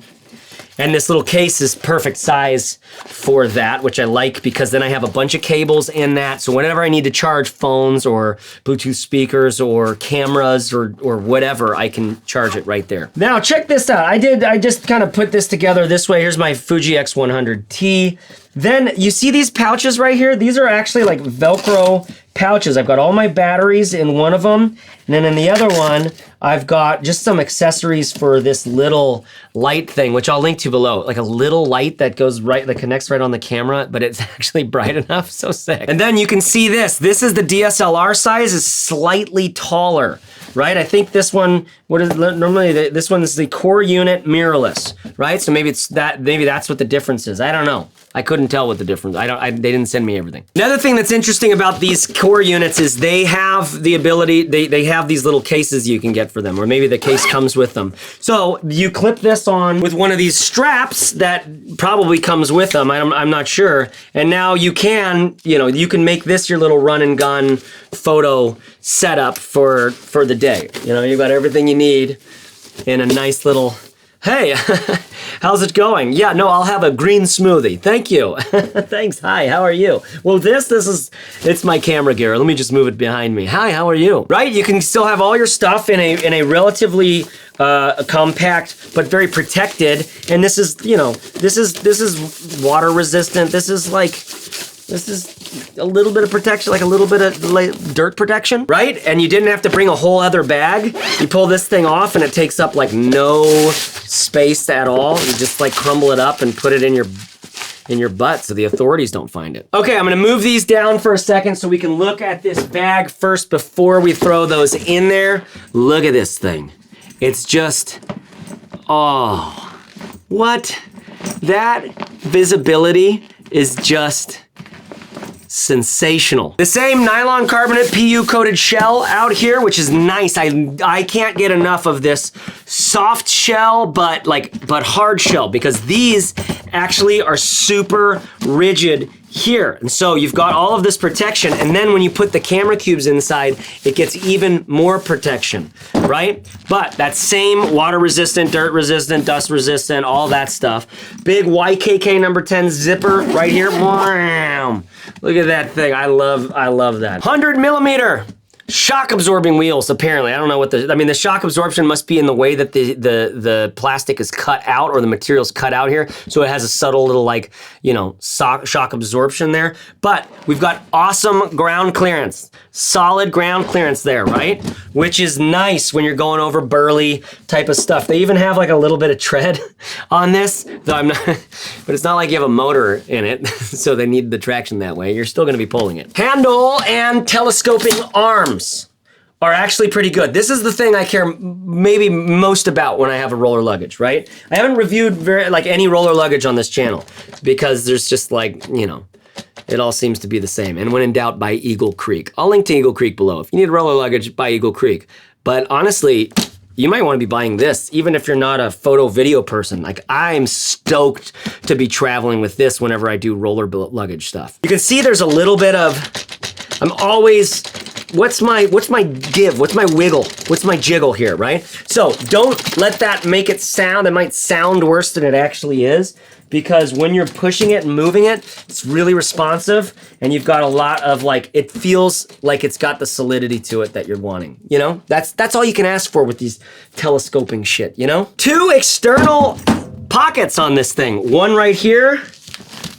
[SPEAKER 1] And this little case is perfect size for that, which I like because then I have a bunch of cables in that. So whenever I need to charge phones or Bluetooth speakers or cameras or whatever, I can charge it right there. Now check this out. I just kind of put this together this way. Here's my Fuji X100T. Then you see these pouches right here? These are actually like Velcro pouches. I've got all my batteries in one of them. And then in the other one, I've got just some accessories for this little light thing, which I'll link to below. Like a little light that goes right, that connects right on the camera, but it's actually bright enough, so sick. And then you can see this. This is the DSLR size, is slightly taller, right? I think this one, what is normally, this one is the core unit mirrorless, right? So maybe it's that, maybe that's what the difference is. I don't know. I couldn't tell what the difference, they didn't send me everything. Another thing that's interesting about these core units is they have the ability, they have these little cases you can get for them, or maybe the case comes with them. So you clip this on with one of these straps that probably comes with them, I'm not sure. And now you can, you can make this your little run and gun photo setup for the day. You've got everything you need in a nice little, hey, how's it going? Yeah, no, I'll have a green smoothie. Thank you. Thanks. Hi, how are you? Well, it's my camera gear. Let me just move it behind me. Hi, how are you? Right? You can still have all your stuff in a relatively compact but very protected. And this is, this is water resistant. This is a little bit of protection, like a little bit of dirt protection, right? And you didn't have to bring a whole other bag. You pull this thing off and it takes up like no space at all. You just like crumble it up and put it in your butt so the authorities don't find it. Okay, I'm gonna move these down for a second so we can look at this bag first before we throw those in there. Look at this thing. It's just, oh, what? That visibility is just sensational. The same nylon carbonate PU coated shell out here, which is nice. I can't get enough of this soft shell, but hard shell, because these actually are super rigid here. And so you've got all of this protection, and then when you put the camera cubes inside, it gets even more protection, right? But that same water resistant, dirt resistant, dust resistant, all that stuff. Big YKK number 10 zipper right here. Look at that thing. I love that. 100mm Shock absorbing wheels, apparently. I don't know what the shock absorption must be in the way that the plastic is cut out, or the material's cut out here. So it has a subtle little, like, you know, shock absorption there. But we've got awesome ground clearance, solid ground clearance there, right? Which is nice when you're going over burly type of stuff. They even have like a little bit of tread on this, though I'm not, but it's not like you have a motor in it, so they need the traction that way. You're still gonna be pulling it. Handle and telescoping arms are actually pretty good. This is the thing I care maybe most about when I have a roller luggage, right? I haven't reviewed any roller luggage on this channel because there's just like, you know, it all seems to be the same. And when in doubt, buy Eagle Creek. I'll link to Eagle Creek below. If you need roller luggage, buy Eagle Creek. But honestly, you might want to be buying this, even if you're not a photo video person. Like, I'm stoked to be traveling with this whenever I do roller luggage stuff. You can see there's a little bit of, I'm always, what's my give? What's my wiggle? What's my jiggle here, right? So don't let that make it sound, it might sound worse than it actually is, because when you're pushing it and moving it, it's really responsive, and you've got a lot of, like, it feels like it's got the solidity to it that you're wanting, you know? That's all you can ask for with these telescoping shit, you know? 2 external pockets on this thing. One right here,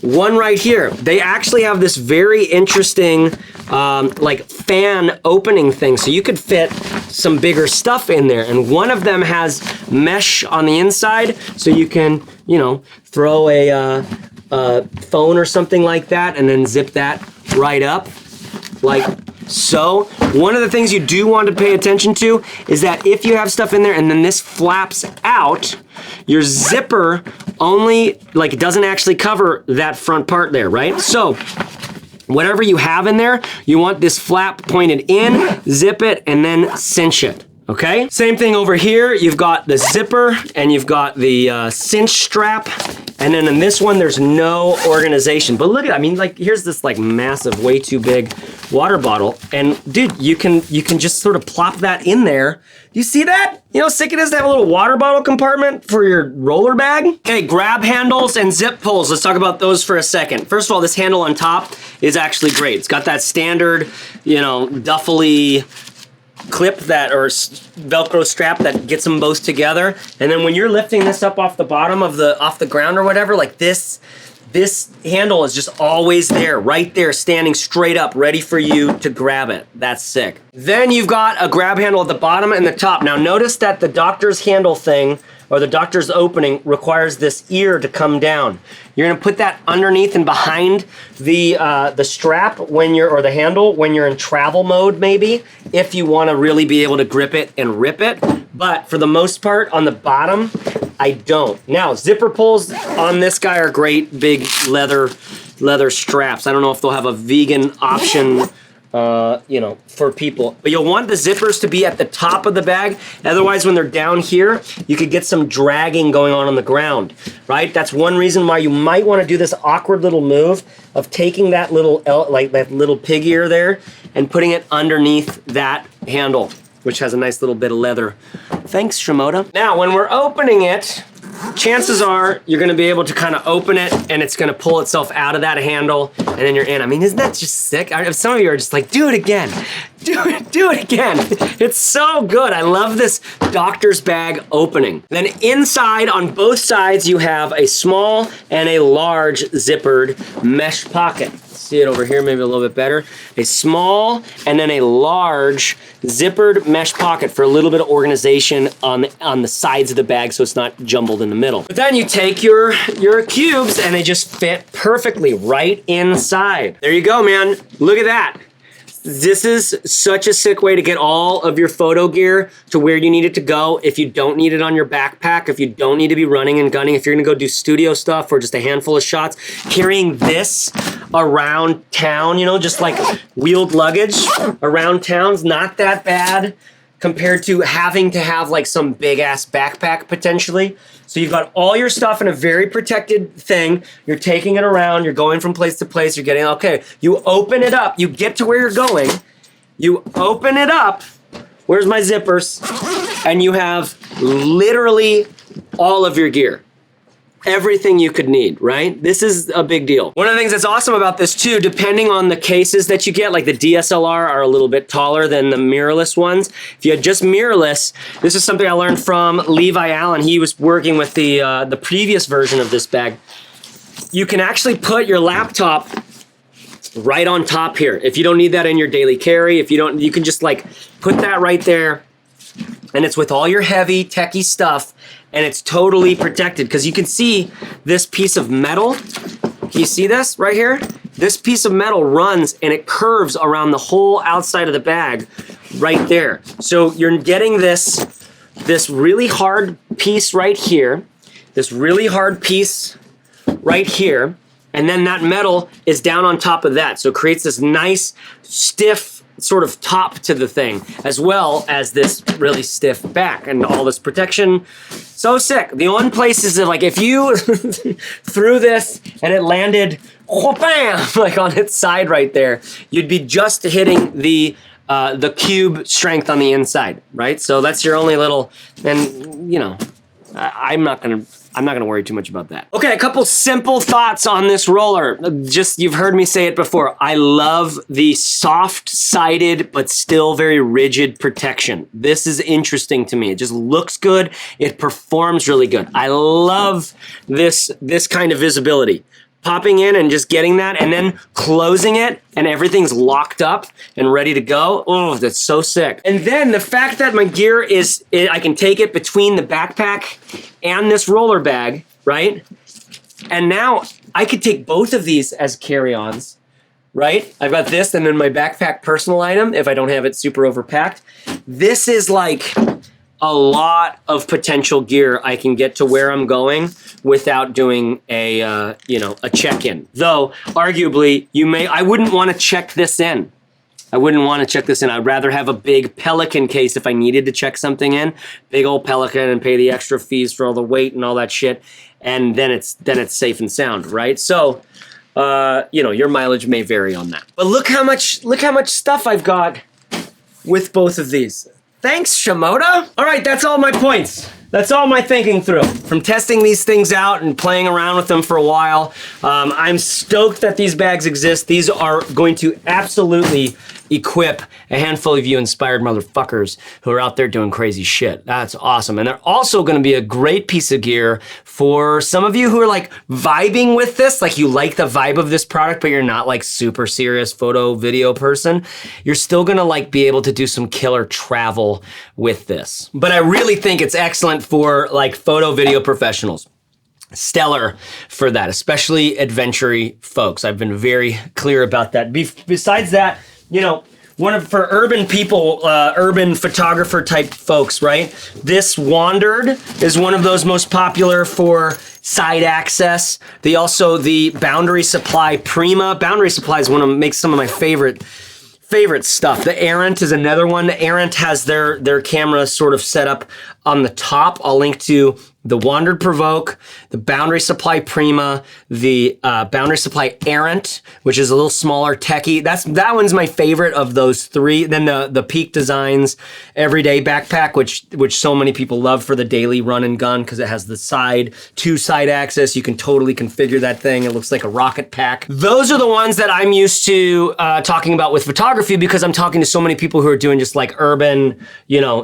[SPEAKER 1] one right here. They actually have this very interesting like fan opening thing, so you could fit some bigger stuff in there, and one of them has mesh on the inside, so you can, you know, throw a phone or something like that and then zip that right up like so. One of the things you do want to pay attention to is that if you have stuff in there and then this flaps out, your zipper only, like, it doesn't actually cover that front part there, right? So whatever you have in there, you want this flap pointed in, zip it, and then cinch it, okay? Same thing over here. You've got the zipper and you've got the cinch strap. And then in this one, there's no organization. But look at it, I mean, like, here's this like massive, way too big water bottle. And dude, you can just sort of plop that in there. You see that? You know how sick it is to have a little water bottle compartment for your roller bag? Okay, grab handles and zip pulls. Let's talk about those for a second. First of all, this handle on top is actually great. It's got that standard, you know, duffely clip that, or Velcro strap that gets them both together. And then when you're lifting this up off the bottom of off the ground or whatever, like this handle is just always there, right there, standing straight up, ready for you to grab it. That's sick. Then you've got a grab handle at the bottom and the top. Now notice that the doctor's handle thing, or the doctor's opening, requires this ear to come down. You're gonna put that underneath and behind the strap when you're, or the handle, when you're in travel mode maybe, if you wanna really be able to grip it and rip it. But for the most part, on the bottom, I don't. Now, zipper pulls on this guy are great, big leather straps. I don't know if they'll have a vegan option, you know, for people. But you'll want the zippers to be at the top of the bag. Otherwise, when they're down here, you could get some dragging going on the ground, right? That's one reason why you might want to do this awkward little move of taking that little, like that little pig ear there and putting it underneath that handle, which has a nice little bit of leather. Thanks, Shimoda. Now, when we're opening it, chances are you're gonna be able to kind of open it and it's gonna pull itself out of that handle and then you're in. I mean, isn't that just sick? Some of you are just like, do it again. Do it again. It's so good. I love this doctor's bag opening. Then inside, on both sides, you have a small and a large zippered mesh pocket. See it over here, maybe a little bit better. A small and then a large zippered mesh pocket for a little bit of organization on the sides of the bag so it's not jumbled in the middle. But then you take your cubes and they just fit perfectly right inside. There you go, man. Look at that. This is such a sick way to get all of your photo gear to where you need it to go. If you don't need it on your backpack, if you don't need to be running and gunning, if you're gonna go do studio stuff or just a handful of shots, carrying this around town, you know, just like wheeled luggage around town's not that bad compared to having to have like some big ass backpack potentially. So you've got all your stuff in a very protected thing. You're taking it around, you're going from place to place, you're getting, okay, you open it up, you get to where you're going, you open it up, where's my zippers? And you have literally all of your gear. everything you could need, right? This is a big deal. One of the things that's awesome about this too, depending on the cases that you get, like the DSLR are a little bit taller than the mirrorless ones. If you had just mirrorless, this is something I learned from Levi Allen. He was working with the previous version of this bag. You can actually put your laptop right on top here. If you don't need that in your daily carry, if you don't, you can just like put that right there, and it's with all your heavy techie stuff, and it's totally protected because you can see this piece of metal. Can you see this right here? This piece of metal runs and it curves around the whole outside of the bag right there. So you're getting this really hard piece right here, this really hard piece right here, and then that metal is down on top of that. So it creates this nice, stiff sort of top to the thing, as well as this really stiff back and all this protection. So sick. The one place is that, like, if you threw this and it landed, bam, like on its side right there, you'd be just hitting the cube strength on the inside, right? So that's your only little, and you know, I'm not gonna worry too much about that. Okay, a couple simple thoughts on this roller. Just, you've heard me say it before. I love the soft-sided but still very rigid protection. This is interesting to me. It just looks good. It performs really good. I love this kind of visibility. Popping in and just getting that and then closing it and everything's locked up and ready to go. Oh, that's so sick. And then the fact that my gear I can take it between the backpack and this roller bag, right? And now I could take both of these as carry-ons, right? I've got this and then my backpack personal item if I don't have it super overpacked. This is like a lot of potential gear I can get to where I'm going without doing a check-in. Though, arguably, I wouldn't want to check this in. I'd rather have a big Pelican case if I needed to check something in. Big old Pelican and pay the extra fees for all the weight and all that shit. And then it's safe and sound, right? So, your mileage may vary on that. But look how much stuff I've got with both of these. Thanks, Shimoda. All right, that's all my points. That's all my thinking through. From testing these things out and playing around with them for a while, I'm stoked that these bags exist. These are going to absolutely equip a handful of you inspired motherfuckers who are out there doing crazy shit. That's awesome. And they're also gonna be a great piece of gear for some of you who are like vibing with this, like you like the vibe of this product, but you're not like super serious photo, video person. You're still gonna like be able to do some killer travel with this. But I really think it's excellent for like photo, video professionals. Stellar for that, especially adventure-y folks. I've been very clear about that. Besides that, for urban people, urban photographer type folks, right? This Wandered is one of those most popular for side access. The Boundary Supply Prima. Boundary Supply is makes some of my favorite stuff. The Errant is another one. The Errant has their camera sort of set up on the top. I'll link to the Wandered Provoke, the Boundary Supply Prima, the Boundary Supply Errant, which is a little smaller techie. That one's my favorite of those three. Then the Peak Designs Everyday Backpack, which so many people love for the daily run and gun because it has the two side access. You can totally configure that thing. It looks like a rocket pack. Those are the ones that I'm used to talking about with photography because I'm talking to so many people who are doing just like urban,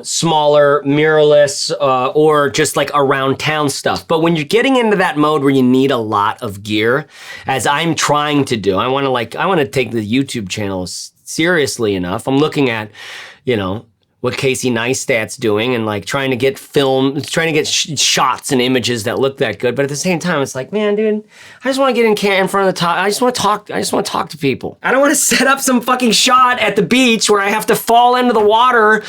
[SPEAKER 1] smaller, mirrorless, or just like around town stuff. But when you're getting into that mode where you need a lot of gear, as I'm trying to do, I want to take the YouTube channel seriously enough. I'm looking at, what Casey Neistat's doing and like trying to get shots and images that look that good. But at the same time, it's like, man, dude, I just want to get in front of the top. I just want to talk to people. I don't want to set up some fucking shot at the beach where I have to fall into the water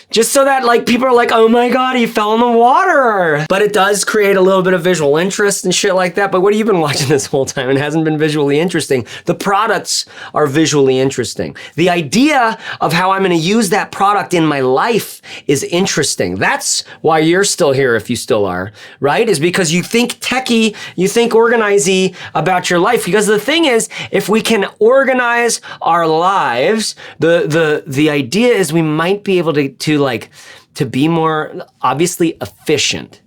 [SPEAKER 1] just so that like people are like, oh my God, he fell in the water. But it does create a little bit of visual interest and shit like that. But what have you been watching this whole time? It hasn't been visually interesting. The products are visually interesting. The idea of how I'm gonna use that product in my life is interesting. That's why you're still here if you still are, right? Is because you think techie, you think organize-y about your life. Because the thing is, if we can organize our lives, the idea is we might be able to be more obviously efficient,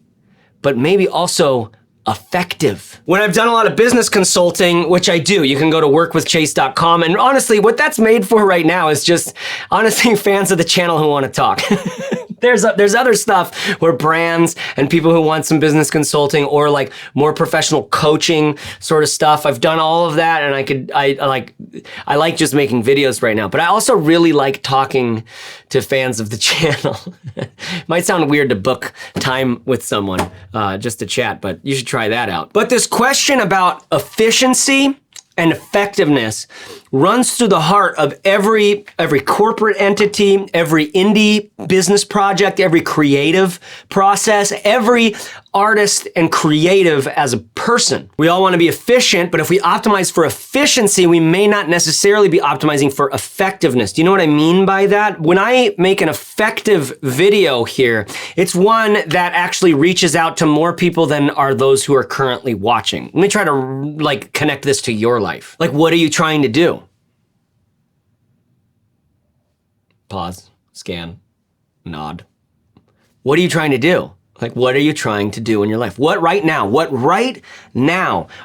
[SPEAKER 1] but maybe also effective. When I've done a lot of business consulting, which I do, you can go to workwithchase.com, and honestly, what that's made for right now is just, honestly, fans of the channel who want to talk. There's other stuff where brands and people who want some business consulting or like more professional coaching sort of stuff. I've done all of that, and I like just making videos right now. But I also really like talking to fans of the channel. Might sound weird to book time with someone just to chat, but you should try that out. But this question about efficiency and effectiveness runs through the heart of every corporate entity, every indie business project, every creative process, every artist and creative as a person. We all want to be efficient, but if we optimize for efficiency, we may not necessarily be optimizing for effectiveness. Do you know what I mean by that? When I make an effective video here, it's one that actually reaches out to more people than are those who are currently watching. Let me try to like connect this to your life. Like, what are you trying to do? Pause, scan, nod. What are you trying to do? Like, what are you trying to do in your life? What right now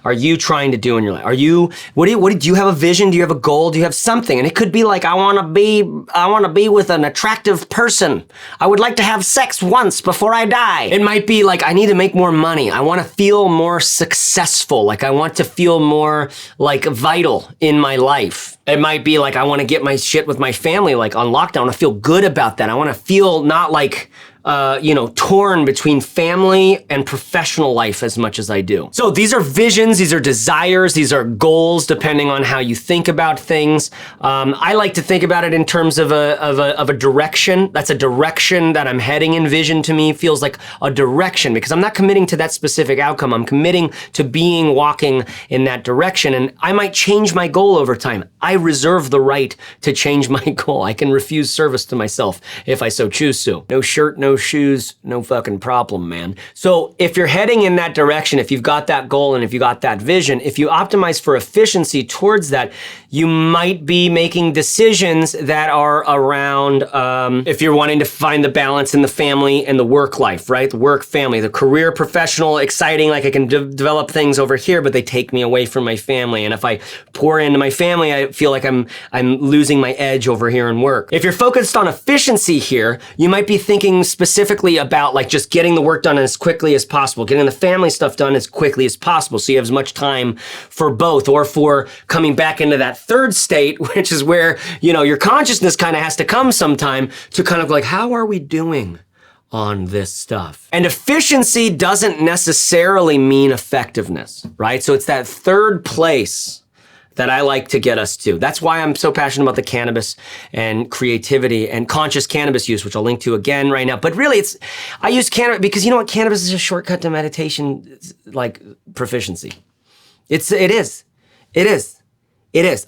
[SPEAKER 1] are you trying to do in your life? Do you have a vision? Do you have a goal? Do you have something? And it could be like, I want to be with an attractive person. I would like to have sex once before I die. It might be like, I need to make more money. I want to feel more successful. Like, I want to feel more like vital in my life. It might be like, I want to get my shit with my family, like on lockdown. I want to feel good about that. I want to feel not like, torn between family and professional life as much as I do. So these are visions, these are desires, these are goals, depending on how you think about things. I like to think about it in terms of a direction. That's a direction that I'm heading in. Vision to me feels like a direction because I'm not committing to that specific outcome. I'm committing to walking in that direction, and I might change my goal over time. I reserve the right to change my goal. I can refuse service to myself if I so choose to. No shirt, no shoes, no fucking problem, man. So if you're heading in that direction, if you've got that goal and if you got that vision, if you optimize for efficiency towards that, you might be making decisions that are around, if you're wanting to find the balance in the family and the work life, right? The work, family, the career, professional, exciting, like I can develop things over here, but they take me away from my family. And if I pour into my family, I feel like I'm losing my edge over here in work. If you're focused on efficiency here, you might be thinking specifically about like just getting the work done as quickly as possible, getting the family stuff done as quickly as possible so you have as much time for both, or for coming back into that third state, which is where, your consciousness kind of has to come sometime to kind of like, how are we doing on this stuff? And efficiency doesn't necessarily mean effectiveness, right? So it's that third place that I like to get us to. That's why I'm so passionate about the cannabis and creativity and conscious cannabis use, which I'll link to again right now. But really, I use cannabis because you know what? Cannabis is a shortcut to meditation, like proficiency. It is.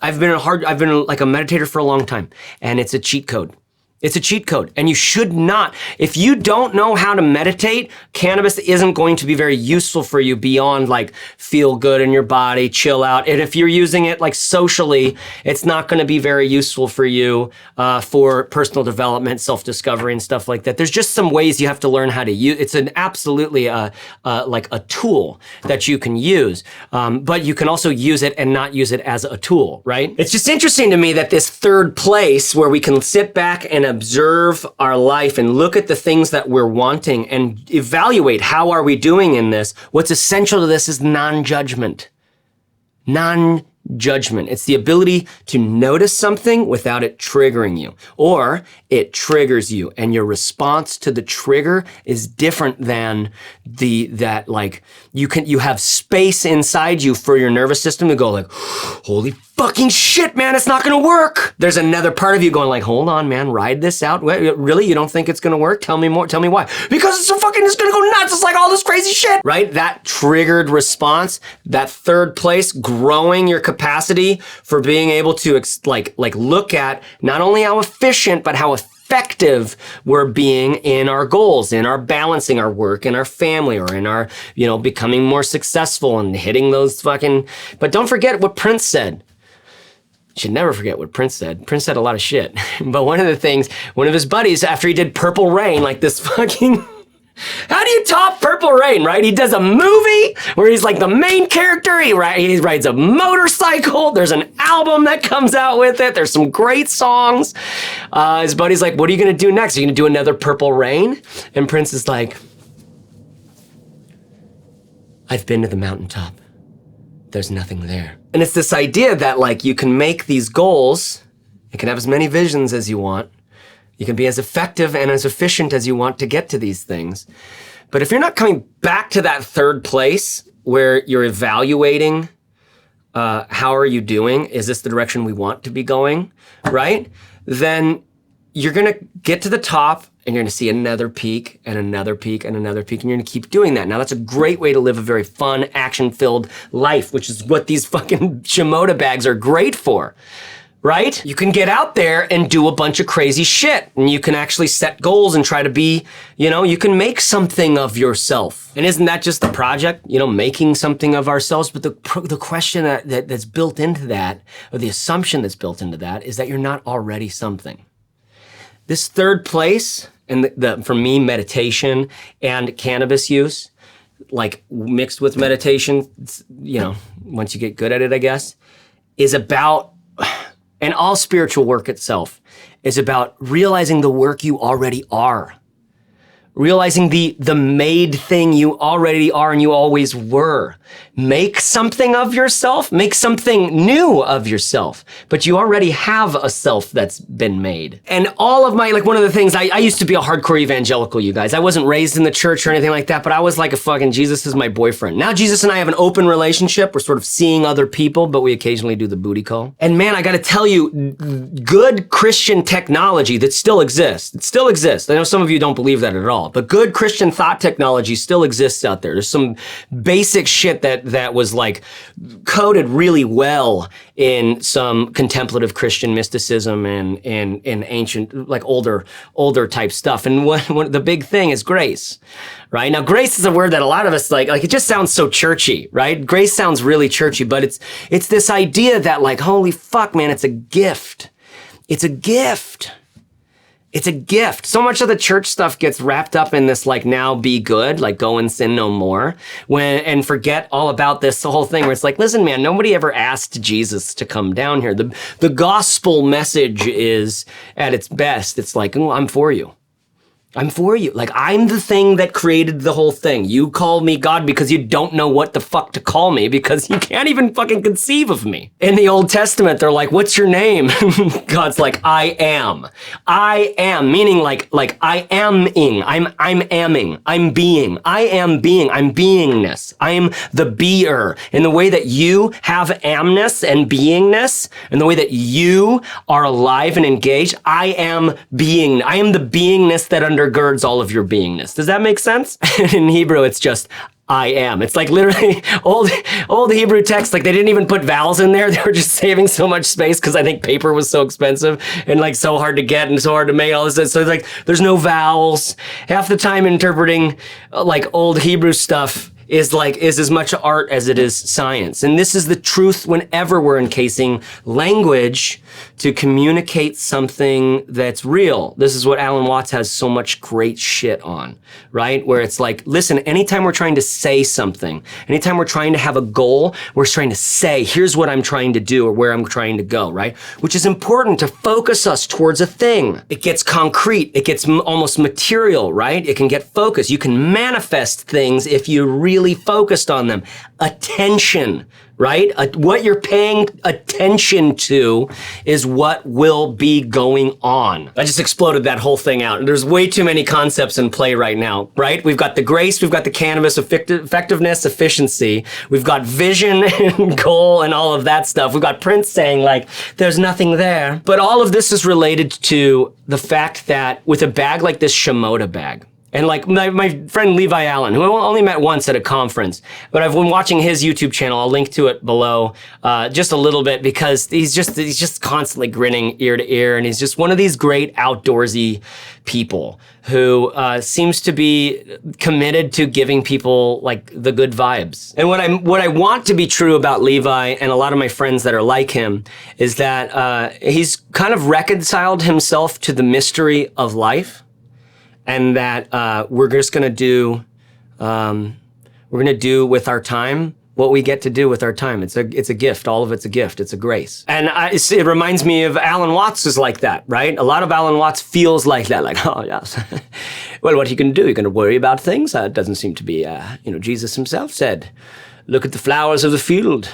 [SPEAKER 1] I've been like a meditator for a long time, and it's a cheat code. It's a cheat code, and you should not. If you don't know how to meditate, cannabis isn't going to be very useful for you beyond like feel good in your body, chill out. And if you're using it like socially, it's not going to be very useful for you for personal development, self-discovery, and stuff like that. There's just some ways you have to learn how to use. It's absolutely like a tool that you can use, but you can also use it and not use it as a tool, right? It's just interesting to me that this third place where we can sit back and observe our life and look at the things that we're wanting and evaluate how are we doing in this. What's essential to this is non-judgment. Non-judgment. It's the ability to notice something without it triggering you, or it triggers you and your response to the trigger is different than you have space inside you for your nervous system to go like, holy fucking shit, man, it's not gonna work. There's another part of you going like, hold on, man, ride this out. Wait, really? You don't think it's gonna work? Tell me more. Tell me why. Because it's gonna go nuts. It's like all this crazy shit, right? That triggered response, that third place, growing your capacity for being able to look at not only how efficient, but how effective we're being in our goals, in our balancing our work and our family, or in our, becoming more successful and hitting those but don't forget what Prince said. You should never forget what Prince said. Prince said a lot of shit. But one of his buddies, after he did Purple Rain, like this fucking How do you top Purple Rain, right? He does a movie where he's like the main character. He rides a motorcycle. There's an album that comes out with it. There's some great songs. His buddy's like, what are you going to do next? Are you going to do another Purple Rain? And Prince is like, I've been to the mountaintop. There's nothing there. And it's this idea that like you can make these goals. You can have as many visions as you want. You can be as effective and as efficient as you want to get to these things. But if you're not coming back to that third place where you're evaluating, how are you doing? Is this the direction we want to be going, right? Then you're gonna get to the top and you're gonna see another peak and another peak and another peak, and you're gonna keep doing that. Now that's a great way to live a very fun, action-filled life, which is what these fucking Shimoda bags are great for. Right? You can get out there and do a bunch of crazy shit, and you can actually set goals and try to be, you can make something of yourself. And isn't that just the project, making something of ourselves? But the question that's built into that, or the assumption that's built into that, is that you're not already something. This third place, and for me, meditation and cannabis use, like mixed with meditation, once you get good at it, I guess, is about, and all spiritual work itself is about realizing the work you already are. Realizing the made thing you already are and you always were. Make something of yourself, make something new of yourself, but you already have a self that's been made. And all of my, one of the things, I used to be a hardcore evangelical, you guys. I wasn't raised in the church or anything like that, but I was like a fucking Jesus is my boyfriend. Now Jesus and I have an open relationship. We're sort of seeing other people, but we occasionally do the booty call. And man, I gotta tell you, good Christian technology that still exists. It still exists. I know some of you don't believe that at all. But good Christian thought technology still exists out there. There's some basic shit that was like coded really well in some contemplative Christian mysticism and ancient, like older type stuff. And what the big thing is grace, right? Now, grace is a word that a lot of us like it just sounds so churchy, right? Grace sounds really churchy, but it's this idea that like, holy fuck, man, it's a gift. It's a gift. It's a gift. So much of the church stuff gets wrapped up in this like now be good, like go and sin no more, and forget all about this whole thing where it's like, listen, man, nobody ever asked Jesus to come down here. The gospel message is at its best. It's like, oh, I'm for you. I'm for you. Like, I'm the thing that created the whole thing. You call me God because you don't know what the fuck to call me because you can't even fucking conceive of me. In the Old Testament, they're like, what's your name? God's like, I am. I am, meaning like I am-ing. I'm amming. I'm being. I am being. I'm beingness. I'm the beer. In the way that you have amness and beingness, in the way that you are alive and engaged, I am being. I am the beingness that undergirds all of your beingness. Does that make sense? In Hebrew, it's just I am. It's like literally old Hebrew text, like they didn't even put vowels in there. They were just saving so much space because I think paper was so expensive and like so hard to get and so hard to make all this. So it's like there's no vowels. Half the time interpreting like old Hebrew stuff is as much art as it is science. And this is the truth whenever we're encasing language to communicate something that's real. This is what Alan Watts has so much great shit on, right? Where it's like, listen, anytime we're trying to say something, anytime we're trying to have a goal, we're trying to say, here's what I'm trying to do or where I'm trying to go, right? Which is important to focus us towards a thing. It gets concrete. It gets almost material, right? It can get focused. You can manifest things if you really focused on them. Attention, right? What you're paying attention to is what will be going on. I just exploded that whole thing out. There's way too many concepts in play right now, right? We've got the grace, we've got the cannabis, effectiveness, efficiency. We've got vision and goal and all of that stuff. We've got Prince saying like, there's nothing there. But all of this is related to the fact that with a bag like this Shimoda bag, and like my friend Levi Allen, who I only met once at a conference, but I've been watching his YouTube channel. I'll link to it below just a little bit because he's just constantly grinning ear to ear, and he's just one of these great outdoorsy people who seems to be committed to giving people like the good vibes. And what I want to be true about Levi and a lot of my friends that are like him is that he's kind of reconciled himself to the mystery of life. and that we're just going to do with our time what we get to do with our time. It's a gift. All of it's a gift. It's a grace. And it reminds me of Alan Watts is like that, right? A lot of Alan Watts feels like that, like, oh, yes. Well, what are you going to do? You're going to worry about things? It doesn't seem to be, Jesus himself said, look at the flowers of the field.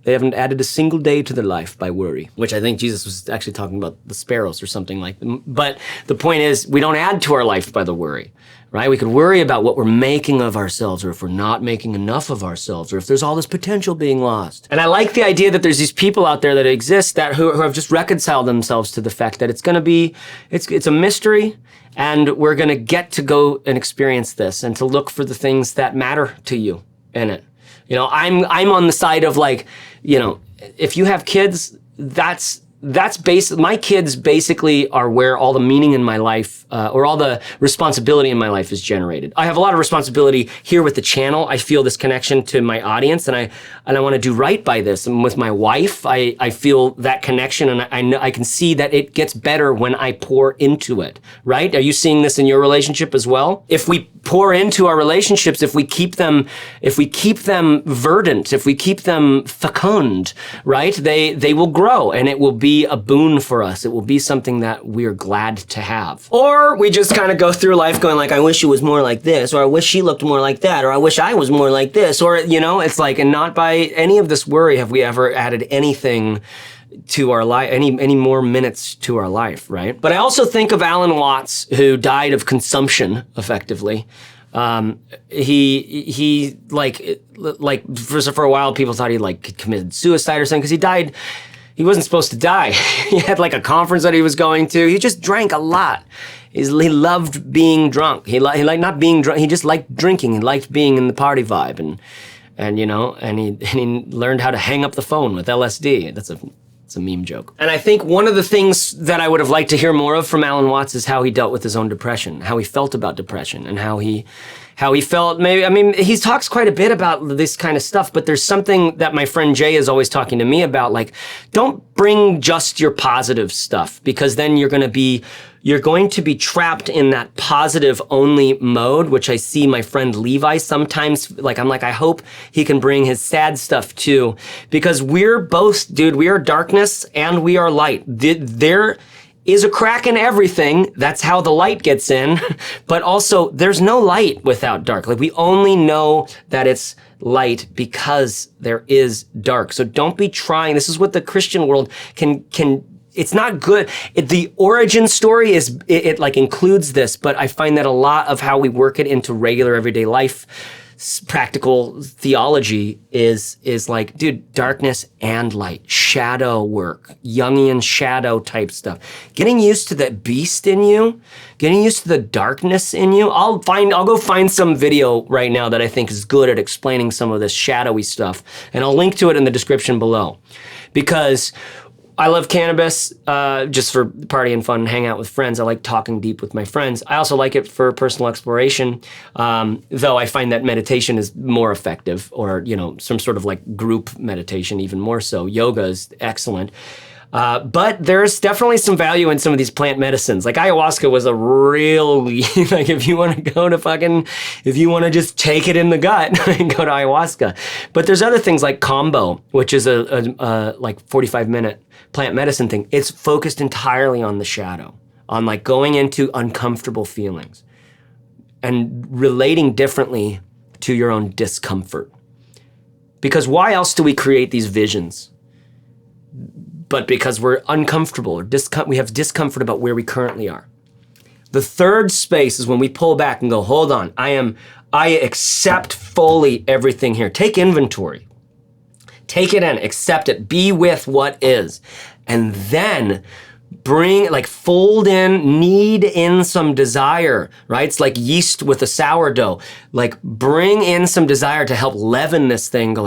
[SPEAKER 1] They haven't added a single day to their life by worry, which I think Jesus was actually talking about the sparrows or something like that. But the point is, we don't add to our life by the worry, right? We could worry about what we're making of ourselves, or if we're not making enough of ourselves, or if there's all this potential being lost. And I like the idea that there's these people out there that exist who have just reconciled themselves to the fact that it's a mystery, and we're gonna get to go and experience this and to look for the things that matter to you in it. I'm on the side of like, if you have kids, that's my kids basically are where all the meaning in my life, or all the responsibility in my life is generated. I have a lot of responsibility here with the channel. I feel this connection to my audience, and I want to do right by this. And with my wife, I feel that connection, and I know I can see that it gets better when I pour into it, right? Are you seeing this in your relationship as well? If we pour into our relationships, if we keep them verdant, if we keep them fecund, right? They will grow, and it will be a boon for us. It will be something that we're glad to have. Or we just kind of go through life going like, I wish it was more like this, or I wish she looked more like that, or I wish I was more like this, or, it's like, and not by any of this worry have we ever added anything to our life, any more minutes to our life, right? But I also think of Alan Watts, who died of consumption, effectively. He for a while, people thought he committed suicide or something, because he died. He wasn't supposed to die. He had like a conference that he was going to. He just drank a lot. He loved being drunk. He liked not being drunk. He just liked drinking. He liked being in the party vibe, and he learned how to hang up the phone with LSD. It's a meme joke. And I think one of the things that I would have liked to hear more of from Alan Watts is how he dealt with his own depression, how he felt about depression, and how he felt. He talks quite a bit about this kind of stuff, but there's something that my friend Jay is always talking to me about, like, don't bring just your positive stuff, because then you're going to be trapped in that positive only mode, which I see my friend Levi sometimes, I hope he can bring his sad stuff too, because we're both, dude, we are darkness and we are light. There is a crack in everything. That's how the light gets in. But also, there's no light without dark. We only know that it's light because there is dark. So don't be trying. This is what the Christian world can it's not good. The origin story it includes this, but I find that a lot of how we work it into regular everyday life, practical theology is like, dude, darkness and light, shadow work, Jungian shadow type stuff. Getting used to the beast in you, getting used to the darkness in you. I'll go find some video right now that I think is good at explaining some of this shadowy stuff, and I'll link to it in the description below, because I love cannabis just for party and fun, hang out with friends. I like talking deep with my friends. I also like it for personal exploration, though I find that meditation is more effective, or, some sort of group meditation even more so. Yoga is excellent. But there's definitely some value in some of these plant medicines. Like ayahuasca was a really, if you want to just take it in the gut, go to ayahuasca. But there's other things like Combo, which is a 45-minute plant medicine thing. It's focused entirely on the shadow, on going into uncomfortable feelings and relating differently to your own discomfort. Because why else do we create these visions? But because we're uncomfortable, or we have discomfort about where we currently are. The third space is when we pull back and go, hold on, I accept fully everything here. Take inventory. Take it in, accept it, be with what is. And then fold in, knead in some desire, right? It's like yeast with a sourdough. Bring in some desire to help leaven this thing. Go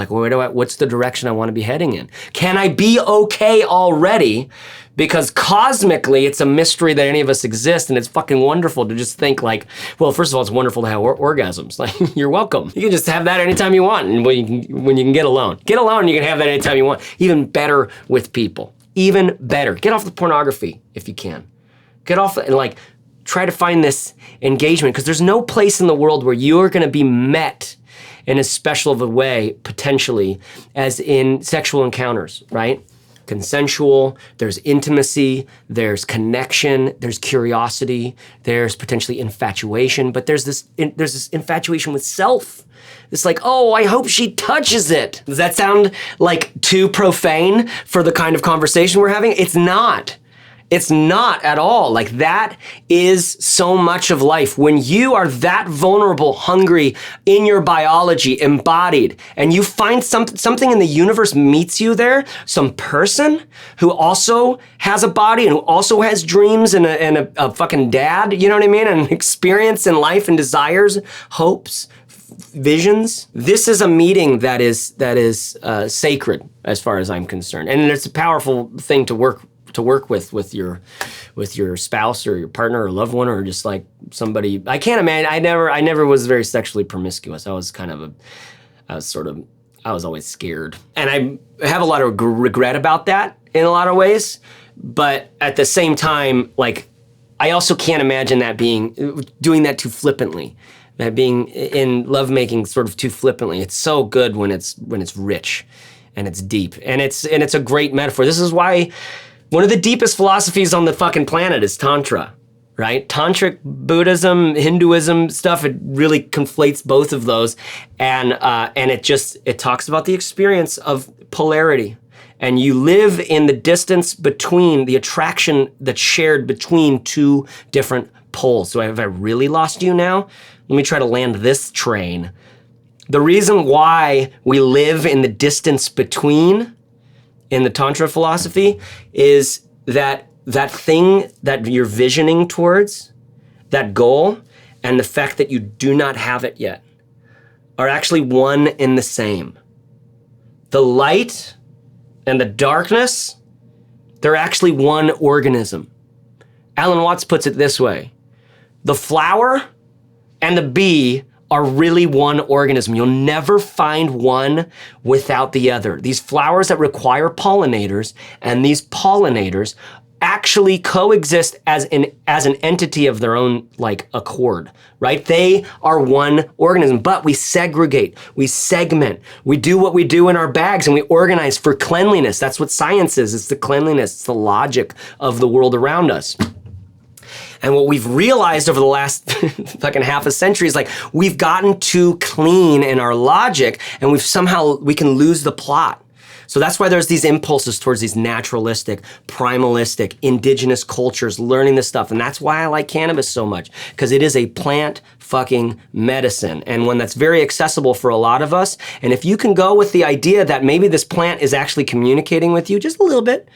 [SPEAKER 1] what's the direction I want to be heading in? Can I be okay already? Because cosmically, it's a mystery that any of us exist, and it's fucking wonderful to just think well, first of all, it's wonderful to have orgasms. You're welcome. You can just have that anytime you want, and when you can get alone. Get alone, you can have that anytime you want. Even better with people. Even better. Get off the pornography if you can. Get off and try to find this engagement, because there's no place in the world where you're gonna be met in as special of a way, potentially, as in sexual encounters, right? Consensual, there's intimacy, there's connection, there's curiosity, there's potentially infatuation, but there's this infatuation with self. It's like, oh, I hope she touches it. Does that sound like too profane for the kind of conversation we're having? It's not. It's not at all. Like, that is so much of life. When you are that vulnerable, hungry in your biology, embodied, and you find something in the universe meets you there, some person who also has a body and who also has dreams and a fucking dad, you know what I mean? And experience in life and desires, hopes, visions. This is a meeting that is sacred as far as I'm concerned. And it's a powerful thing to work with your spouse or your partner or loved one, or just like somebody. I can't imagine. I never was very sexually promiscuous. I was always scared, and I have a lot of regret about that in a lot of ways. But at the same time, like, I also can't imagine doing that too flippantly. That being in lovemaking sort of too flippantly. It's so good when it's rich and it's deep, and it's a great metaphor. This is why one of the deepest philosophies on the fucking planet is Tantra, right? Tantric Buddhism, Hinduism stuff, it really conflates both of those. And it talks about the experience of polarity. And you live in the distance between, the attraction that's shared between two different poles. So have I really lost you now? Let me try to land this train. The reason why we live in the distance between in the Tantra philosophy is that thing that you're visioning towards, that goal, and the fact that you do not have it yet are actually one and the same. The light and the darkness, they're actually one organism. Alan Watts puts it this way: the flower and the bee are really one organism. You'll never find one without the other. These flowers that require pollinators and these pollinators actually coexist as an entity of their own, like, accord, right? They are one organism, but we segregate, we segment, we do what we do in our bags, and we organize for cleanliness. That's what science is. It's the cleanliness, it's the logic of the world around us. And what we've realized over the last fucking half a century is, like, we've gotten too clean in our logic, and we can lose the plot. So that's why there's these impulses towards these naturalistic, primalistic, indigenous cultures, learning this stuff. And that's why I like cannabis so much, because it is a plant fucking medicine, and one that's very accessible for a lot of us. And if you can go with the idea that maybe this plant is actually communicating with you just a little bit,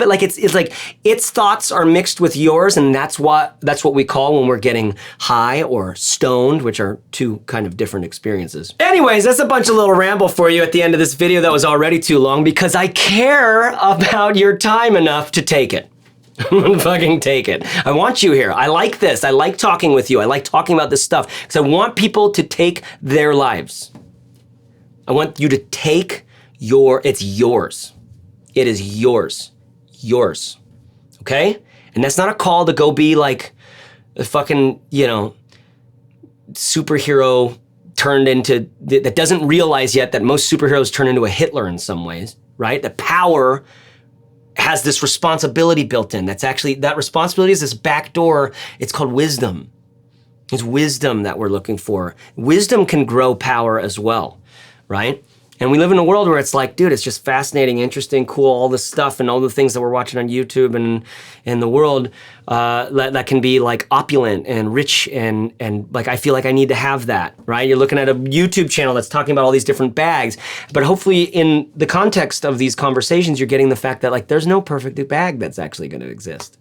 [SPEAKER 1] like it's like its thoughts are mixed with yours, and that's what we call when we're getting high or stoned, which are two kind of different experiences. Anyways, that's a bunch of little ramble for you at the end of this video that was already too long, because I care about your time enough to take it. Fucking take it. I want you here. I like this. I like talking with you. I like talking about this stuff because I want people to take their lives. I want you to take it's yours. It is yours. Yours. Okay? And that's not a call to go be like a fucking, superhero that doesn't realize yet that most superheroes turn into a Hitler in some ways, right? The power has this responsibility built in. That responsibility is this back door. It's called wisdom. It's wisdom that we're looking for. Wisdom can grow power as well, right? And we live in a world where it's like, dude, it's just fascinating, interesting, cool, all this stuff and all the things that we're watching on YouTube and in the world that can be like opulent and rich and like, I feel like I need to have that, right? You're looking at a YouTube channel that's talking about all these different bags, but hopefully in the context of these conversations, you're getting the fact that, like, there's no perfect bag that's actually gonna exist.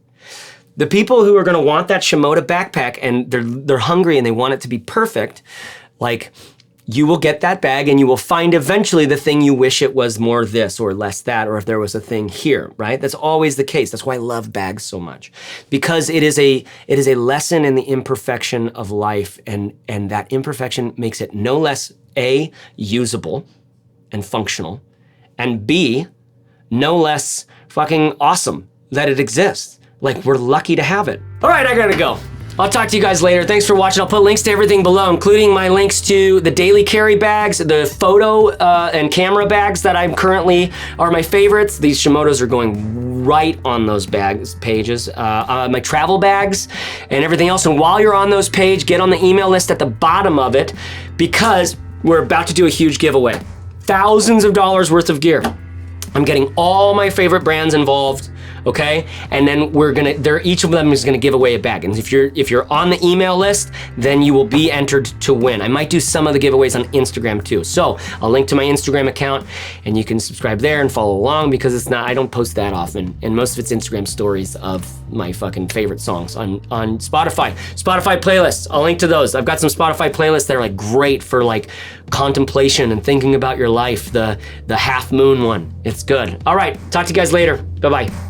[SPEAKER 1] The people who are gonna want that Shimoda backpack and they're hungry and they want it to be perfect, like, you will get that bag and you will find eventually the thing you wish it was more this or less that, or if there was a thing here, right? That's always the case. That's why I love bags so much, because it is a lesson in the imperfection of life, and that imperfection makes it no less A, usable and functional, and B, no less fucking awesome that it exists. Like, we're lucky to have it. All right, I gotta go. I'll talk to you guys later. Thanks for watching. I'll put links to everything below, including my links to the daily carry bags, the photo and camera bags that I'm currently are my favorites. These Shimodas are going right on those bags pages. My travel bags and everything else. And while you're on those pages, get on the email list at the bottom of it, because we're about to do a huge giveaway. Thousands of dollars worth of gear. I'm getting all my favorite brands involved, okay? And then each of them is gonna give away a bag. And if you're on the email list, then you will be entered to win. I might do some of the giveaways on Instagram too. So I'll link to my Instagram account and you can subscribe there and follow along, because I don't post that often. And most of it's Instagram stories of my fucking favorite songs on Spotify. Spotify playlists, I'll link to those. I've got some Spotify playlists that are like great for like contemplation and thinking about your life. The half moon one, it's good. All right, talk to you guys later. Bye-bye.